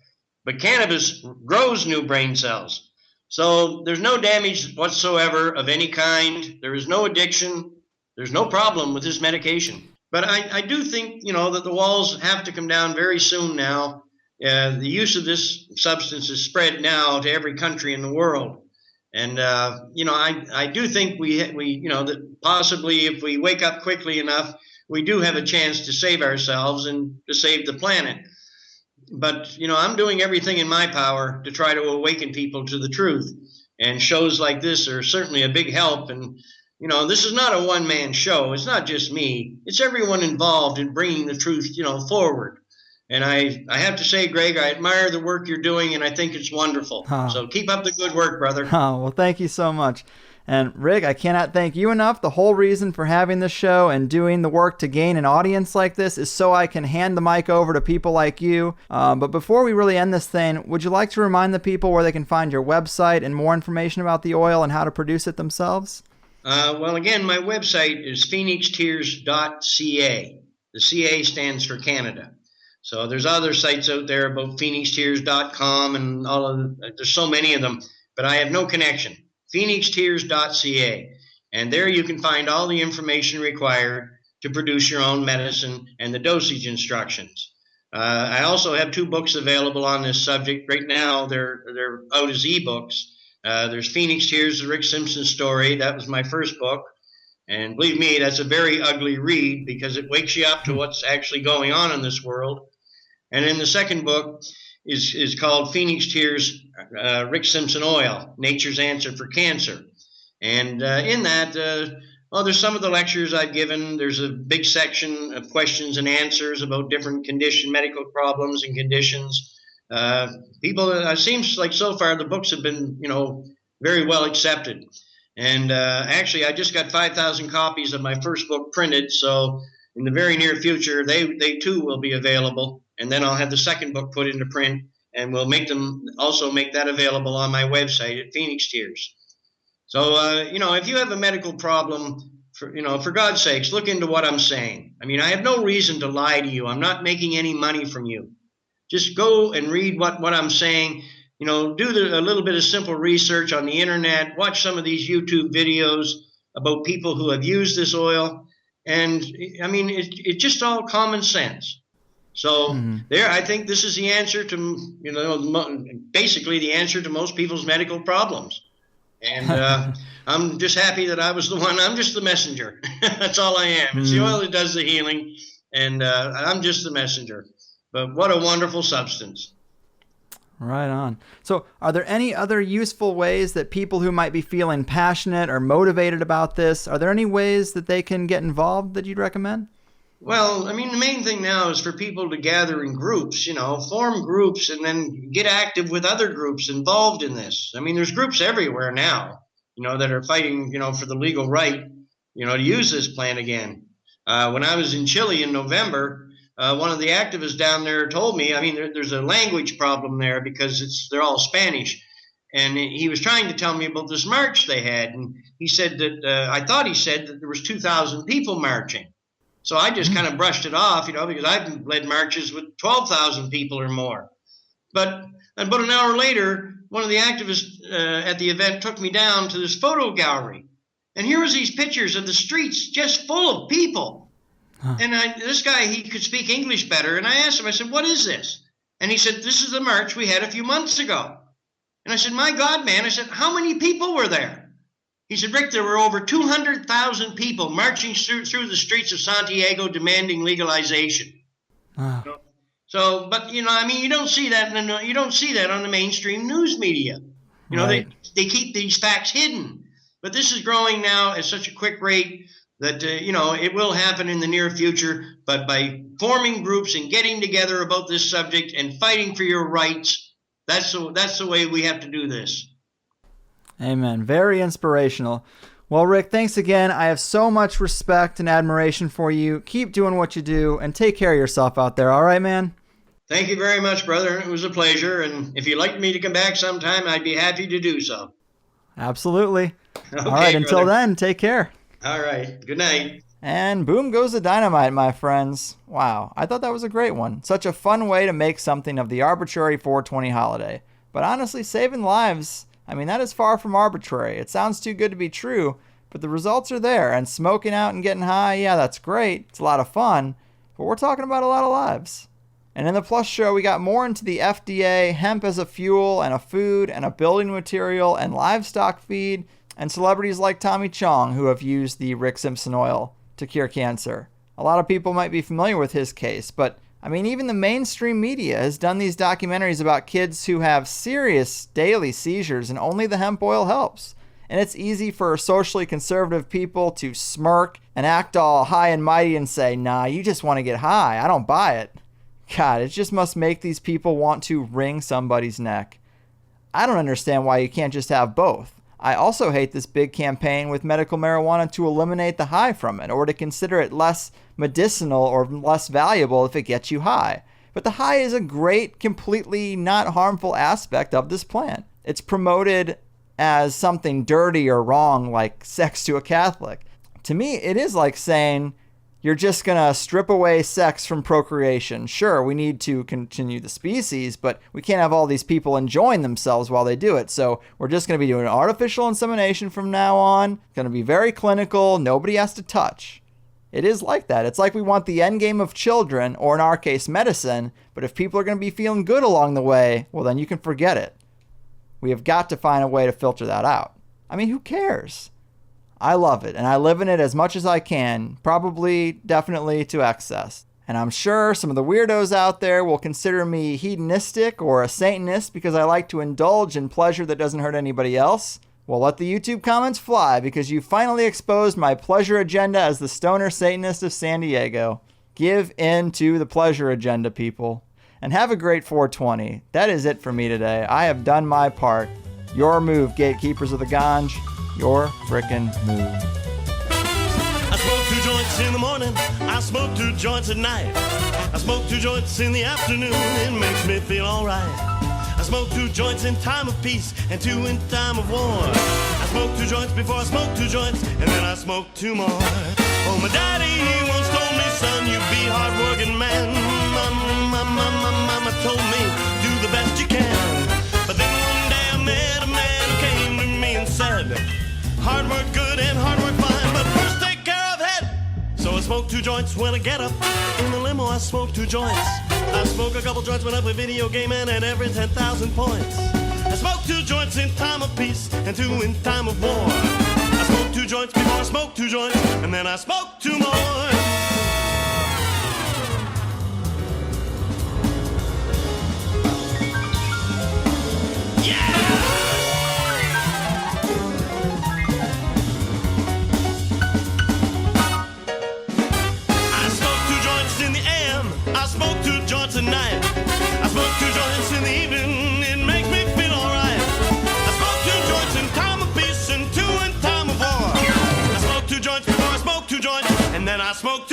S4: But cannabis grows new brain cells. So there's no damage whatsoever of any kind. There is no addiction. There's no problem with this medication. But I do think, that the walls have to come down very soon now. The use of this substance is spread now to every country in the world. And I do think we that possibly if we wake up quickly enough, we do have a chance to save ourselves and to save the planet. But I'm doing everything in my power to try to awaken people to the truth. And shows like this are certainly a big help. And this is not a one-man show. It's not just me. It's everyone involved in bringing the truth, forward. And I have to say, Greg, I admire the work you're doing, and I think it's wonderful. So keep up the good work, brother.
S2: Oh, well, thank you so much. And Rick, I cannot thank you enough. The whole reason for having this show and doing the work to gain an audience like this is so I can hand the mic over to people like you. But before we really end this thing, would you like to remind the people where they can find your website and more information about the oil and how to produce it themselves?
S4: Well, again, my website is phoenixtears.ca. The CA stands for Canada. So there's other sites out there about phoenixtears.com and there's so many of them, but I have no connection. phoenixtears.ca. And there you can find all the information required to produce your own medicine and the dosage instructions. I also have 2 books available on this subject. Right now, they're out as ebooks. There's Phoenix Tears, the Rick Simpson story. That was my first book. And believe me, that's a very ugly read because it wakes you up to what's actually going on in this world. And then the second book is called Phoenix Tears, Rick Simpson Oil, Nature's Answer for Cancer. And in that, there's some of the lectures I've given. There's a big section of questions and answers about different medical problems and conditions. It seems like so far the books have been, very well accepted. And actually, I just got 5,000 copies of my first book printed. So in the very near future, they too will be available. And then I'll have the second book put into print, and we'll make that available on my website at Phoenix Tears. So, if you have a medical problem, for God's sakes, look into what I'm saying. I mean, I have no reason to lie to you. I'm not making any money from you. Just go and read what I'm saying. Do a little bit of simple research on the internet. Watch some of these YouTube videos about people who have used this oil. And, I mean, it's just all common sense. So I think this is the answer to, basically the answer to most people's medical problems. And I'm just happy that I was the one. I'm just the messenger. That's all I am. It's the oil that does the healing, and I'm just the messenger. But what a wonderful substance.
S2: Right on. So are there any other useful ways that people who might be feeling passionate or motivated about this, are there any ways that they can get involved that you'd recommend?
S4: Well, I mean, the main thing now is for people to gather in groups, form groups and then get active with other groups involved in this. I mean, there's groups everywhere now, that are fighting, for the legal right, to use this plant again. When I was in Chile in November, one of the activists down there told me, I mean, there's a language problem there because they're all Spanish. And he was trying to tell me about this march they had. And he said that, I thought he said that there was 2,000 people marching. So I just kind of brushed it off, because I've led marches with 12,000 people or more. But about an hour later, one of the activists at the event took me down to this photo gallery. And here was these pictures of the streets just full of people. Huh. And this guy, he could speak English better. And I asked him, I said, what is this? And he said, this is the march we had a few months ago. And I said, my God, man. I said, how many people were there? He said, Rick, there were over 200,000 people marching through the streets of Santiago demanding legalization. Wow. So, but, you don't see that. You don't see that on the mainstream news media. Right. They keep these facts hidden. But this is growing now at such a quick rate that, it will happen in the near future. But by forming groups and getting together about this subject and fighting for your rights, that's the way we have to do this.
S2: Amen. Very inspirational. Well, Rick, thanks again. I have so much respect and admiration for you. Keep doing what you do and take care of yourself out there. All right, man?
S4: Thank you very much, brother. It was a pleasure. And if you'd like me to come back sometime, I'd be happy to do so.
S2: Absolutely.
S4: Okay,
S2: all right. Until then, take care.
S4: All right. Good night.
S2: And boom goes the dynamite, my friends. Wow. I thought that was a great one. Such a fun way to make something of the arbitrary 420 holiday. But honestly, saving lives, I mean, that is far from arbitrary. It sounds too good to be true, but the results are there. And smoking out and getting high, yeah, that's great. It's a lot of fun. But we're talking about a lot of lives. And in the Plus show, we got more into the FDA, hemp as a fuel and a food and a building material and livestock feed, and celebrities like Tommy Chong who have used the Rick Simpson oil to cure cancer. A lot of people might be familiar with his case, but I mean, even the mainstream media has done these documentaries about kids who have serious daily seizures and only the hemp oil helps. And it's easy for socially conservative people to smirk and act all high and mighty and say, nah, you just want to get high. I don't buy it. God, it just must make these people want to wring somebody's neck. I don't understand why you can't just have both. I also hate this big campaign with medical marijuana to eliminate the high from it or to consider it less medicinal or less valuable if it gets you high. But the high is a great, completely not harmful aspect of this plant. It's promoted as something dirty or wrong, like sex to a Catholic. To me, it is like saying you're just going to strip away sex from procreation. Sure, we need to continue the species, but we can't have all these people enjoying themselves while they do it. So we're just going to be doing artificial insemination from now on. It's going to be very clinical. Nobody has to touch. It is like that. It's like we want the end game of children, or in our case, medicine. But if people are going to be feeling good along the way, well, then you can forget it. We have got to find a way to filter that out. I mean, who cares? I love it, and I live in it as much as I can, probably, definitely to excess. And I'm sure some of the weirdos out there will consider me hedonistic or a Satanist because I like to indulge in pleasure that doesn't hurt anybody else. Well, let the YouTube comments fly because you finally exposed my pleasure agenda as the stoner Satanist of San Diego. Give in to the pleasure agenda, people. And have a great 420. That is it for me today. I have done my part. Your move, gatekeepers of the ganj. Your frickin' move.
S5: I smoke 2 joints in the morning, I smoke 2 joints at night. I smoke 2 joints in the afternoon, it makes me feel alright. I smoke 2 joints in time of peace and 2 in time of war. I smoke 2 joints before I smoke 2 joints, and then I smoke 2 more. Oh, my daddy, he once told me, son, you be a hard-working man. Mama told me, do the best you can. But then one day I met a man who came to me and said, hard work good and hard work fine, but first take care of head. So I smoke 2 joints when I get up. In the limo I smoke 2 joints. I smoke a couple joints when I play video gaming at every 10,000 points. I smoke 2 joints in time of peace and 2 in time of war. I smoke 2 joints before I smoke 2 joints, and then I smoke 2 more. At night. I smoke 2 joints in the evening, it makes me feel alright. I smoke 2 joints in time of peace and 2 in time of war. I smoke 2 joints before I smoke 2 joints, and then I smoke